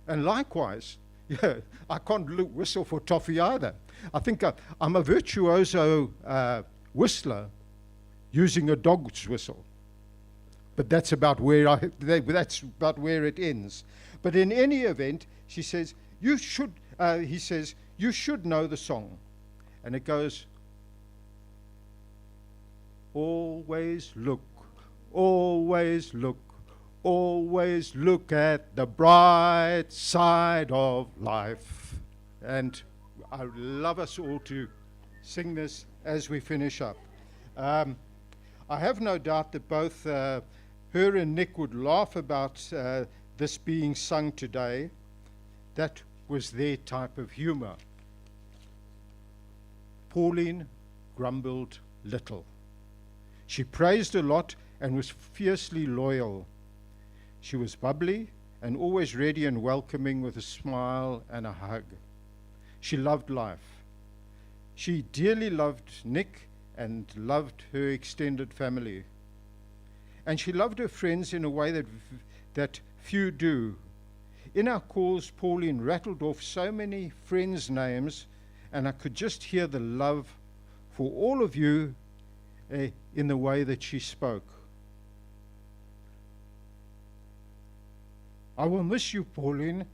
Speaker 5: And likewise, I can't whistle for toffee either. I think I'm a virtuoso whistler using a dog's whistle. But that's about where it ends. But in any event, he says, you should know the song. And it goes, always look, always look, always look at the bright side of life. And I would love us all to sing this as we finish up. I have no doubt that both her and Nick would laugh about this being sung today. That was their type of humor. Pauline grumbled little. She praised a lot and was fiercely loyal. She was bubbly and always ready and welcoming with a smile and a hug. She loved life. She dearly loved Nick and loved her extended family. And she loved her friends in a way that few do. In our calls, Pauline rattled off so many friends' names, and I could just hear the love for all of you in the way that she spoke. I will miss you, Pauline.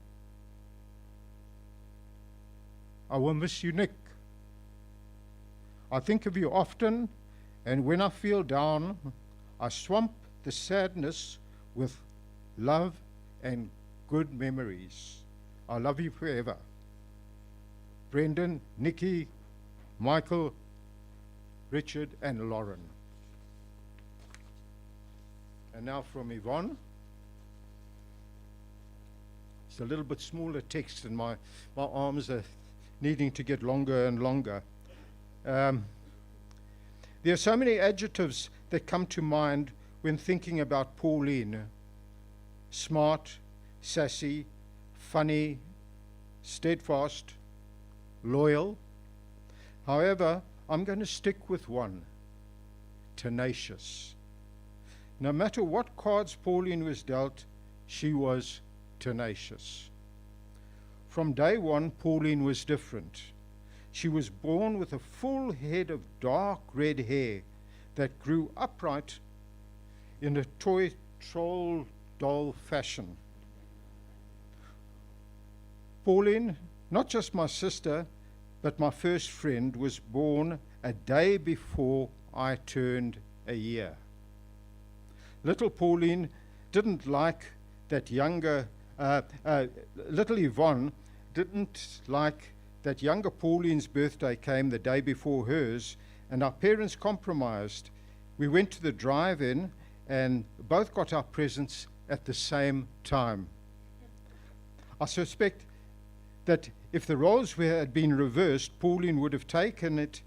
Speaker 5: I will miss you, Nick. I think of you often, and when I feel down, I swamp the sadness with love and good memories. I love you forever. Brendan, Nikki, Michael, Richard, and Lauren. And now from Yvonne. It's a little bit smaller text, and my arms are needing to get longer and longer. There are so many adjectives that come to mind when thinking about Pauline. Smart, sassy, funny, steadfast, loyal. However, I'm going to stick with one: tenacious. No matter what cards Pauline was dealt, she was tenacious. From day one, Pauline was different. She was born with a full head of dark red hair that grew upright in a toy troll doll fashion. Pauline, not just my sister, but my first friend, was born a day before I turned a year. Little Pauline didn't like that little Yvonne didn't like that younger Pauline's birthday came the day before hers, and our parents compromised. We went to the drive-in and both got our presents at the same time. I suspect that if the roles had been reversed, Pauline would have taken it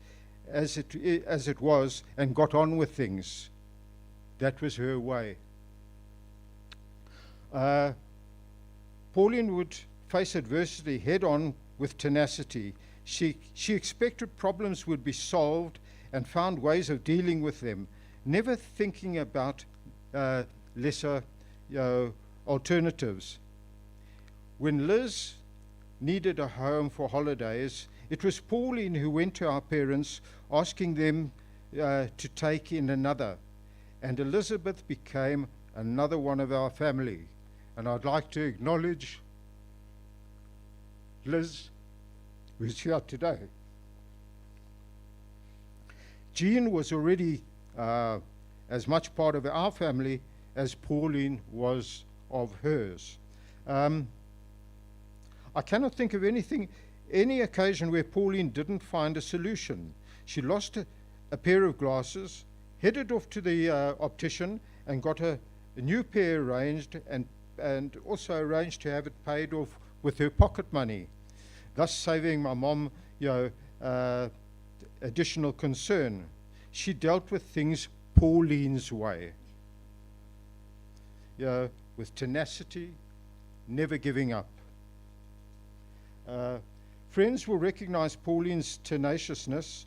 Speaker 5: as it was and got on with things. That was her way. Pauline would face adversity head-on with tenacity. She expected problems would be solved and found ways of dealing with them, never thinking about lesser alternatives. When Liz needed a home for holidays It was Pauline who went to our parents asking them to take in another, and Elizabeth became another one of our family. And I'd like to acknowledge Liz, who's here today. Jean was already as much part of our family as Pauline was of hers. I cannot think of any occasion where Pauline didn't find a solution. She lost a pair of glasses, headed off to the optician and got a new pair arranged, and also arranged to have it paid off with her pocket money, thus saving my mom, additional concern. She dealt with things Pauline's way, with tenacity, never giving up. Friends will recognize Pauline's tenaciousness.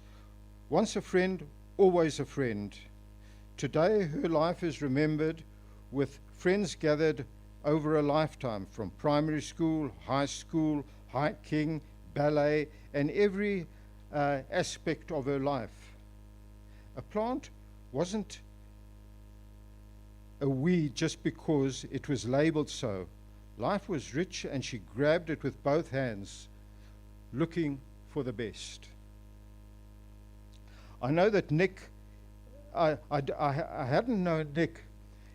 Speaker 5: Once a friend, always a friend. Today, her life is remembered with friends gathered over a lifetime, from primary school, hiking, ballet, and every aspect of her life. A plant wasn't a weed just because it was labeled so. Life was rich, and she grabbed it with both hands, looking for the best. I know that Nick, I hadn't known Nick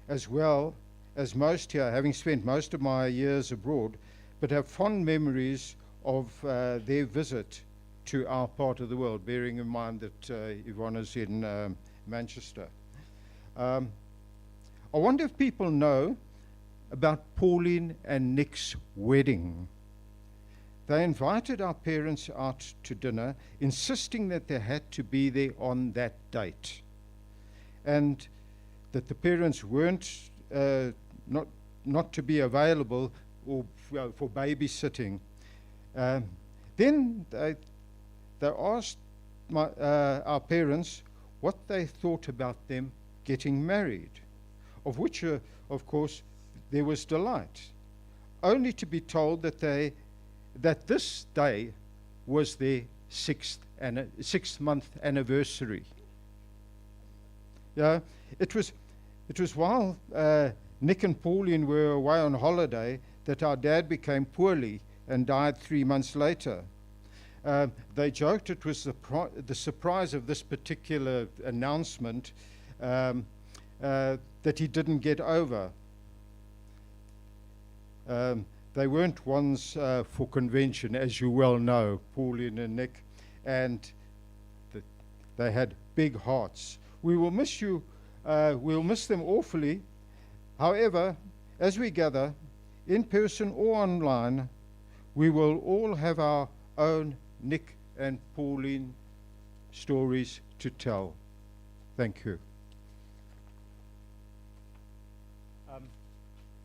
Speaker 5: as well as most here, having spent most of my years abroad, but have fond memories of their visit to our part of the world, bearing in mind that Yvonne is in Manchester. I wonder if people know about Pauline and Nick's wedding. They invited our parents out to dinner, insisting that they had to be there on that date, and that the parents weren't not to be available or for babysitting. Then they asked our parents what they thought about them getting married, of which, of course, there was delight, only to be told that this day was their sixth-month anniversary. Yeah, it was while Nick and Pauline were away on holiday that our dad became poorly and died 3 months later. They joked it was the surprise of this particular announcement that he didn't get over. They weren't ones for convention, as you well know, Pauline and Nick, and they had big hearts. We will miss you. We'll miss them awfully. However, as we gather, in person or online, we will all have our own Nick and Pauline stories to tell. Thank you.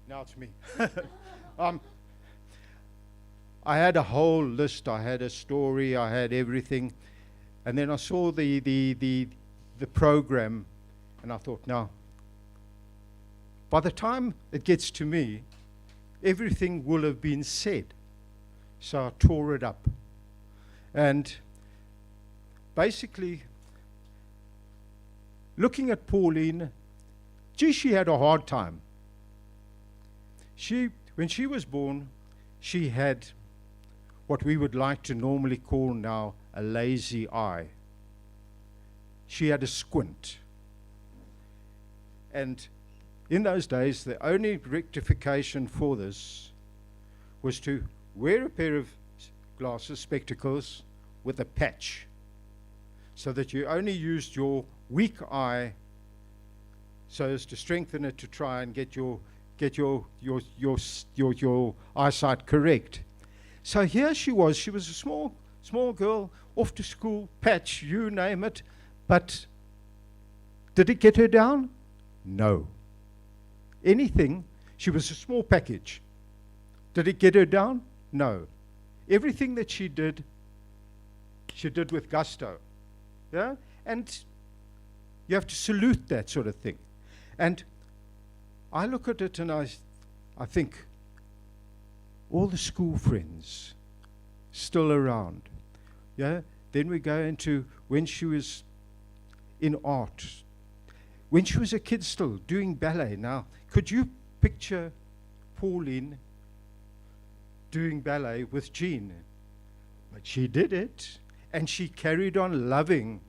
Speaker 5: Now it's me. I had a whole list. I had a story. I had everything, and then I saw the program, and I thought, now, by the time it gets to me, everything will have been said. So I tore it up, and basically, looking at Pauline, gee, she had a hard time. When she was born, she had what we would like to normally call now a lazy eye. She had a squint. And in those days, the only rectification for this was to wear a pair of glasses, spectacles, with a patch, so that you only used your weak eye so as to strengthen it to try and get your eyesight correct. So here she was a small girl, off to school, patch, you name it, but did it get her down? No. Anything, she was a small package. Did it get her down? No. Everything that she did with gusto. Yeah? And you have to salute that sort of thing. And I look at it and I think, all the school friends still around, Yeah. Then we go into when she was in art. When she was a kid still, doing ballet. Now, could you picture Pauline doing ballet with Jean? But she did it, and she carried on loving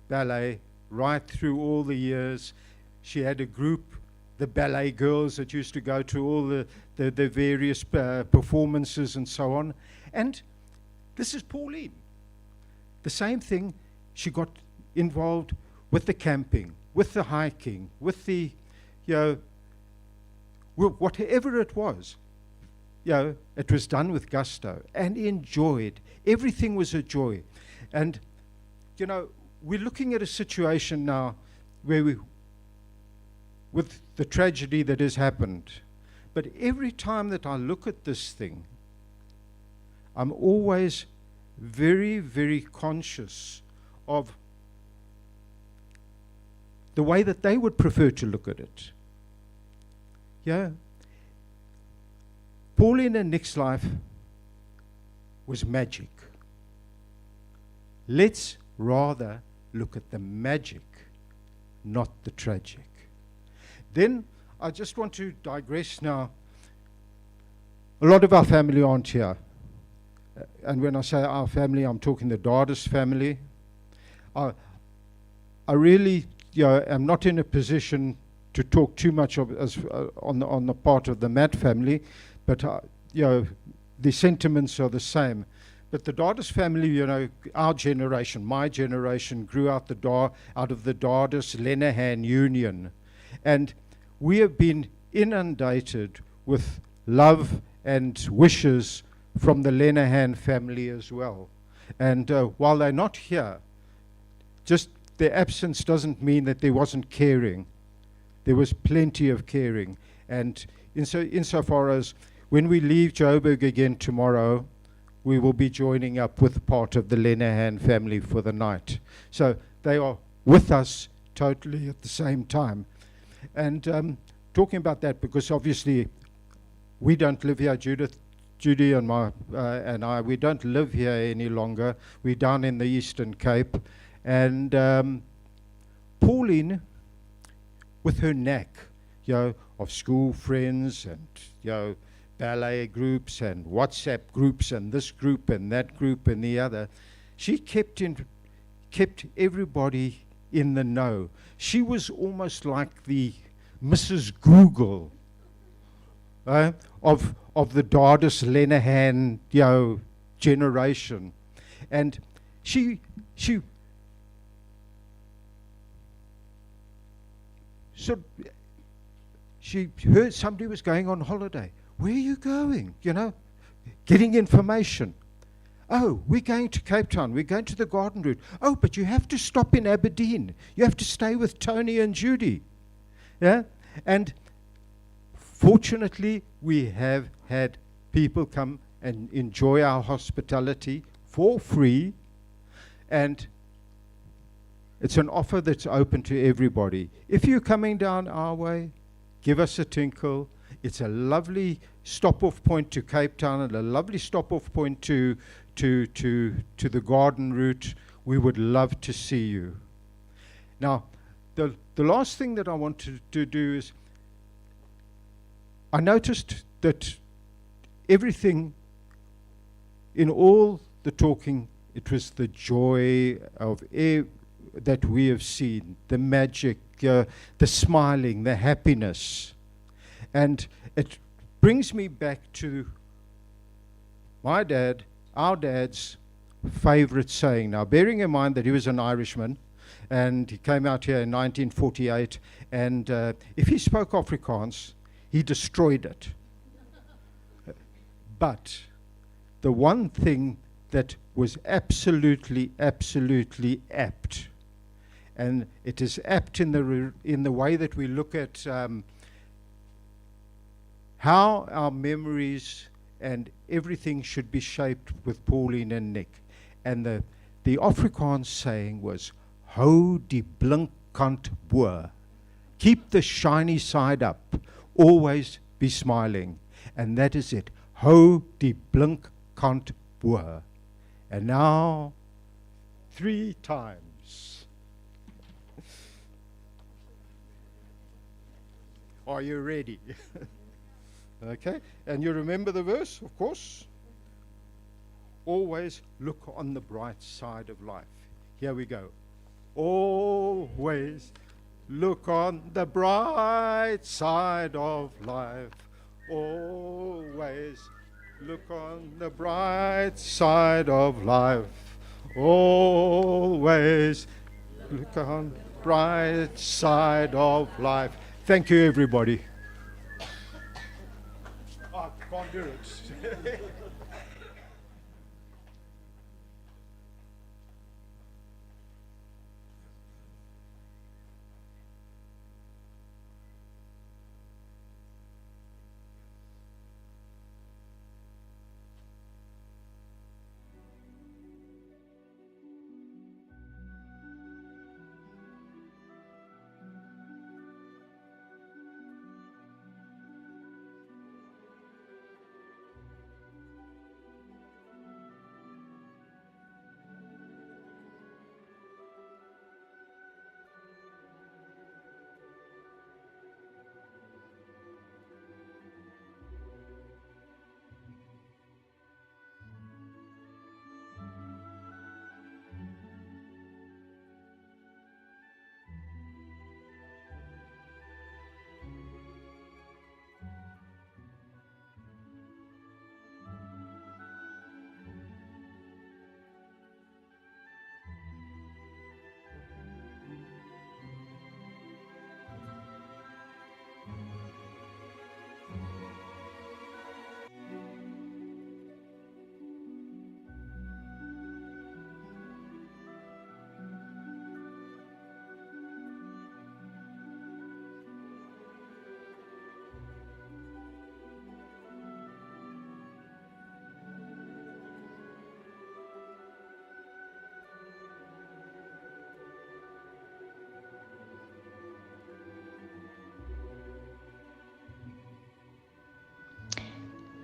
Speaker 5: ballet right through all the years. She had a group, the ballet girls that used to go to all the various performances and so on. And this is Pauline. The same thing, she got involved with the camping, with the hiking, with the, whatever it was. It was done with gusto and enjoyed. Everything was a joy. And, we're looking at a situation now where with the tragedy that has happened, but every time that I look at this thing, I'm always very, very conscious of the way that they would prefer to look at it. Yeah. Pauline and Nick's life was magic. Let's rather look at the magic, not the tragic. Then I just want to digress now. A lot of our family aren't here. And when I say our family, I'm talking the Dardis family. I really am not in a position to talk too much of on the part of the Matt family, but the sentiments are the same. But the Dardis family, our generation, my generation, grew out of the Dardis-Lenehan union. And we have been inundated with love and wishes from the Lenehan family as well. And while they're not here, just their absence doesn't mean that there wasn't caring. There was plenty of caring. And insofar as when we leave Joburg again tomorrow, we will be joining up with part of the Lenehan family for the night. So they are with us totally at the same time. And talking about that, because obviously we don't live here, Judy and I, we don't live here any longer. We're down in the Eastern Cape. And Pauline, with her knack, of school friends and, ballet groups and WhatsApp groups and this group and that group and the other, she kept everybody in the know. She was almost like the Mrs. Google of the Dardis-Lenehan generation. And she heard somebody was going on holiday. Where are you going? Getting information. Oh, we're going to Cape Town. We're going to the garden route. Oh, but you have to stop in Aberdeen. You have to stay with Tony and Judy. Yeah? And fortunately, we have had people come and enjoy our hospitality for free. And it's an offer that's open to everybody. If you're coming down our way, give us a tinkle. It's a lovely stop-off point to Cape Town and a lovely stop-off point to the garden route. We would love to see you. Now, the last thing that I want to do is, I noticed that everything, in all the talking, it was the joy of that we have seen, the magic, the smiling, the happiness. And it brings me back to my dad, our dad's favorite saying. Now, bearing in mind that he was an Irishman, and he came out here in 1948, and if he spoke Afrikaans, he destroyed it. But the one thing that was absolutely, absolutely apt, and it is apt in the way that we look at how our memories and everything should be shaped with Pauline and Nick. And the Afrikaans saying was, hou die blink kant bo. Keep the shiny side up. Always be smiling. And that is it. Hou die blink kant bo. And now, 3 times. Are you ready? Okay, and you remember the verse, of course? Always look on the bright side of life. Here we go. Always look on the bright side of life. Always look on the bright side of life. Always look on the bright side of life. Thank you, everybody. I can't do it.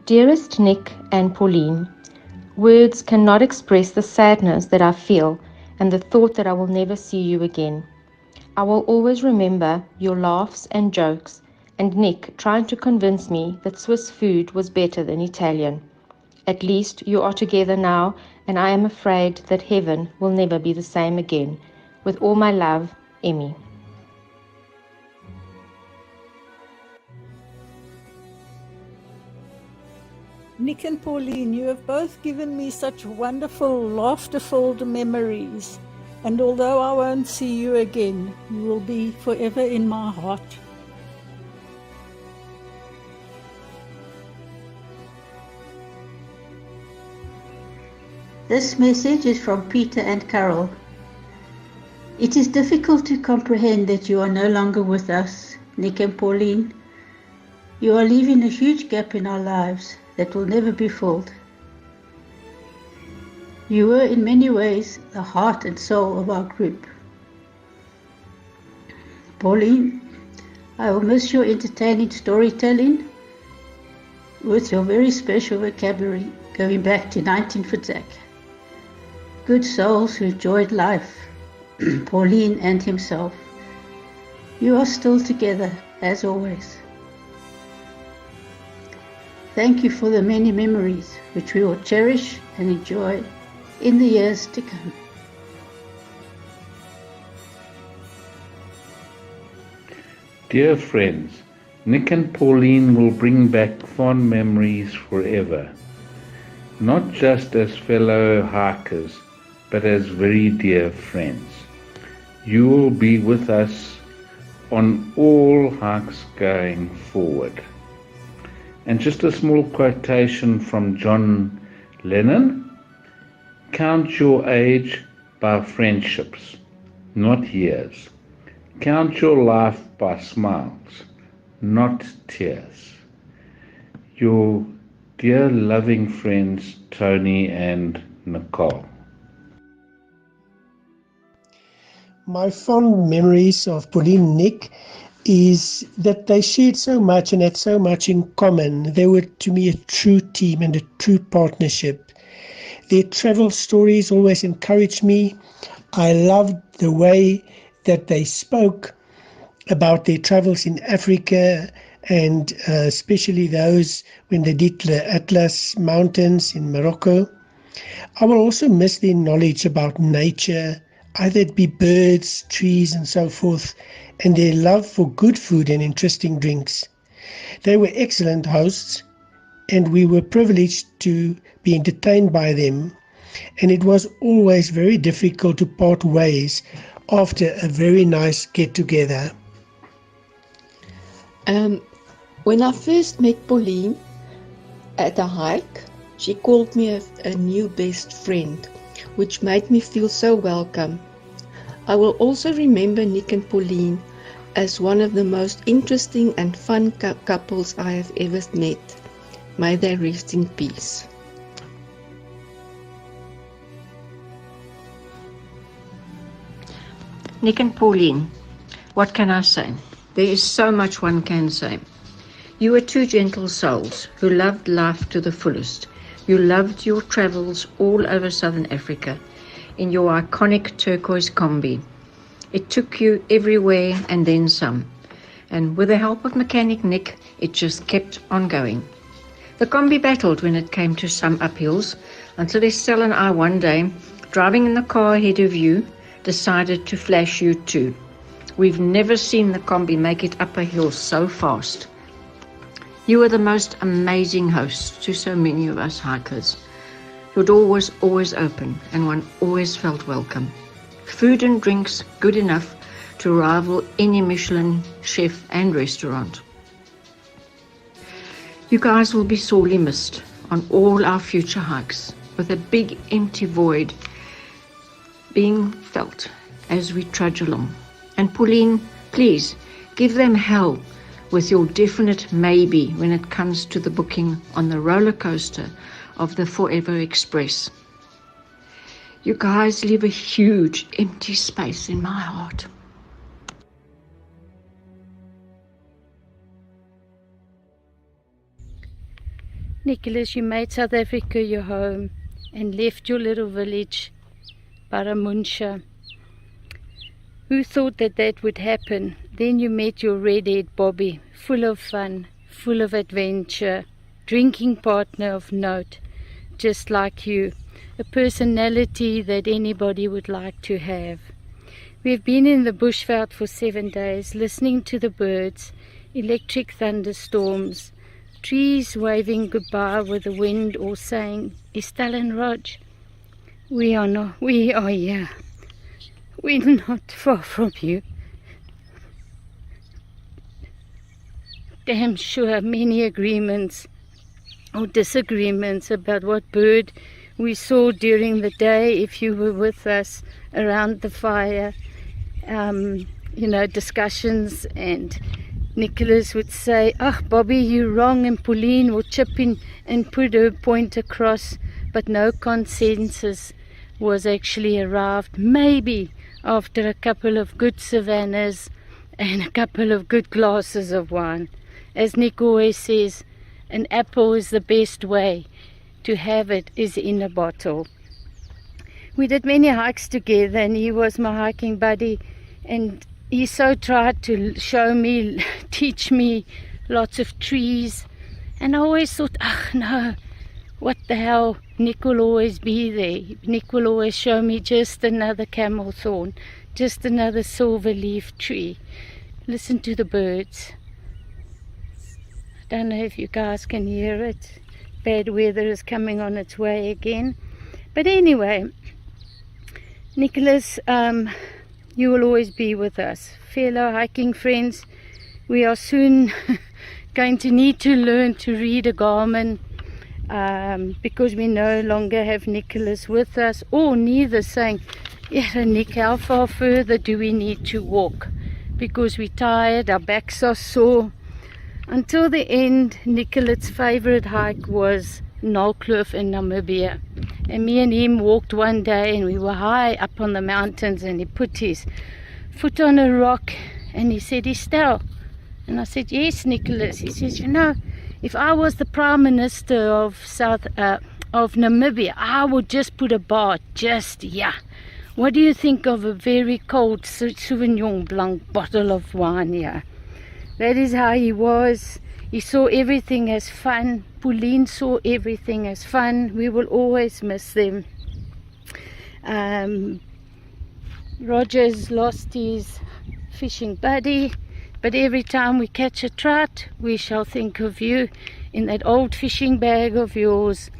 Speaker 6: Dearest Nick and Pauline, words cannot express the sadness that I feel and the thought that I will never see you again. I will always remember your laughs and jokes, and Nick trying to convince me that Swiss food was better than Italian. At least you are together now, and I am afraid that heaven will never be the same again. With all my love, Emmy.
Speaker 7: Nick and Pauline, you have both given me such wonderful, laughter-filled memories. And although I won't see you again, you will be forever in my heart.
Speaker 8: This message is from Peter and Carol. It is difficult to comprehend that you are no longer with us, Nick and Pauline. You are leaving a huge gap in our lives that will never be filled. You were in many ways the heart and soul of our group. Pauline, I will miss your entertaining storytelling with your very special vocabulary going back to 19 Fitzak. Good souls who enjoyed life, Pauline and himself. You are still together, as always. Thank you for the many memories which we will cherish and enjoy in the years to come.
Speaker 9: Dear friends, Nick and Pauline will bring back fond memories forever, not just as fellow hikers, but as very dear friends. You will be with us on all hikes going forward. And just a small quotation from John Lennon: count your age by friendships, not years. Count your life by smiles, not tears. Your dear loving friends, Tony and Nicole.
Speaker 10: My fond memories of Pauline and Nick is that they shared so much and had so much in common. They were, to me, a true team and a true partnership. Their travel stories always encouraged me. I loved the way that they spoke about their travels in Africa, and especially those when they did the Atlas Mountains in Morocco. I will also miss their knowledge about nature, either it be birds, trees, and so forth, and their love for good food and interesting drinks. They were excellent hosts, and we were privileged to be entertained by them, and it was always very difficult to part ways after a very nice get-together.
Speaker 11: When I first met Pauline at a hike, she called me a new best friend, which made me feel so welcome. I will also remember Nick and Pauline as one of the most interesting and fun couples I have ever met. May they rest in peace.
Speaker 12: Nick and Pauline, what can I say? There is so much one can say. You were two gentle souls who loved life to the fullest. You loved your travels all over Southern Africa in your iconic turquoise combi. It took you everywhere and then some. And with the help of mechanic Nick, it just kept on going. The combi battled when it came to some uphills until Estelle and I one day, driving in the car ahead of you, decided to flash you too. We've never seen the combi make it up a hill so fast. You were the most amazing host to so many of us hikers. Your door was always open and one always felt welcome. Food and drinks good enough to rival any Michelin chef and restaurant. You guys will be sorely missed on all our future hikes, with a big empty void being felt as we trudge along. And Pauline, please give them hell with your definite maybe when it comes to the booking on the roller coaster of the Forever Express. You guys leave a huge empty space in my heart.
Speaker 7: Nicholas, you made South Africa your home and left your little village, Baramunsha. Who thought that that would happen? Then you met your red-haired Bobby, full of fun, full of adventure, drinking partner of note, just like you, a personality that anybody would like to have. We've been in the bushveld for 7 days, listening to the birds, electric thunderstorms, trees waving goodbye with the wind or saying, Estelle and Rog, we are here. We're not far from you. Damn sure many agreements or disagreements about what bird we saw during the day if you were with us around the fire. Discussions, and Nicholas would say, Bobby, you're wrong, and Pauline would chip in and put her point across, but no consensus was actually arrived, maybe after a couple of good savannas and a couple of good glasses of wine. As Nick always says, an apple is the best way to have it is in a bottle. We did many hikes together, and he was my hiking buddy, and he so tried to teach me lots of trees, and I always thought, no, what the hell, Nick will always be there. Nick will always show me just another camel thorn, just another silver leaf tree. Listen to the birds. I don't know if you guys can hear it. Bad weather is coming on its way again. But anyway, Nicholas, you will always be with us. Fellow hiking friends, we are soon going to need to learn to read a Garmin because we no longer have Nicholas with us, or neither, saying, Nick, how far further do we need to walk? Because we're tired, our backs are sore. Until the end, Nicholas' favorite hike was Nolkloof in Namibia. And me and him walked one day, and we were high up on the mountains, and he put his foot on a rock and he said, Estelle. And I said, yes, Nicholas. He says, if I was the Prime Minister of
Speaker 13: of Namibia, I would just put a bar just, yeah. What do you think of a very cold Sauvignon Blanc bottle of wine here? That is how he was. He saw everything as fun. Pauline saw everything as fun. We will always miss them. Roger's lost his fishing buddy, but every time we catch a trout, we shall think of you in that old fishing bag of yours.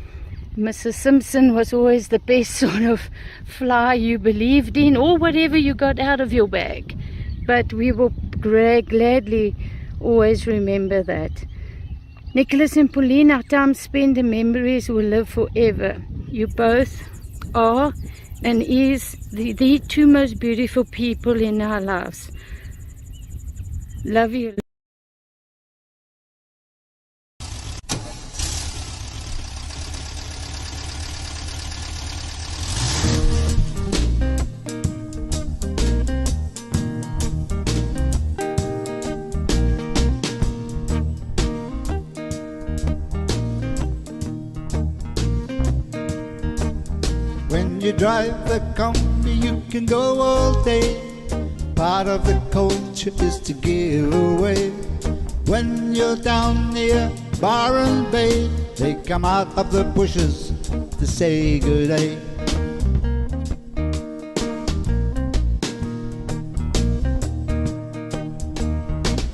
Speaker 13: Mrs. Simpson was always the best sort of fly you believed in, or whatever you got out of your bag. But we will gladly always remember that. Niklaus and Pauline, our time spent, the memories will live forever. You both are and is the two most beautiful people in our lives. Love you.
Speaker 14: When you drive the combi, you can go all day. Part of the culture is to give away. When you're down near Byron Bay, they come out of the bushes to say good day.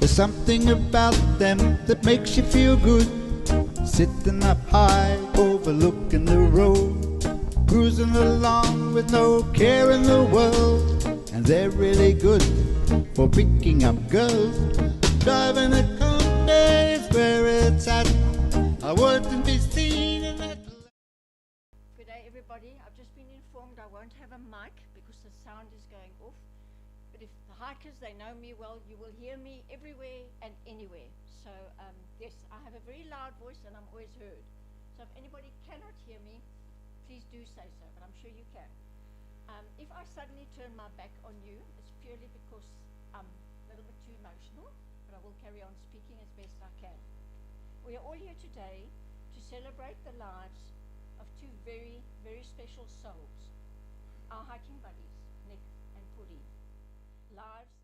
Speaker 14: There's something about them that makes you feel good. Sitting up high, overlooking the road, cruising along with no care in the world. And they're really good for picking up girls. Driving a Combi is where it's at. I wouldn't be seen in that.
Speaker 15: Good day, everybody. I've just been informed I won't have a mic because the sound is going off. But if the hikers, they know me well, you will hear me everywhere and anywhere. So yes, I have a very loud voice and I'm always heard. So if anybody cannot hear me, please do say so, but I'm sure you can. If I suddenly turn my back on you, it's purely because I'm a little bit too emotional, but I will carry on speaking as best I can. We are all here today to celebrate the lives of two very, very special souls, our hiking buddies, Nick and Pauline. Lives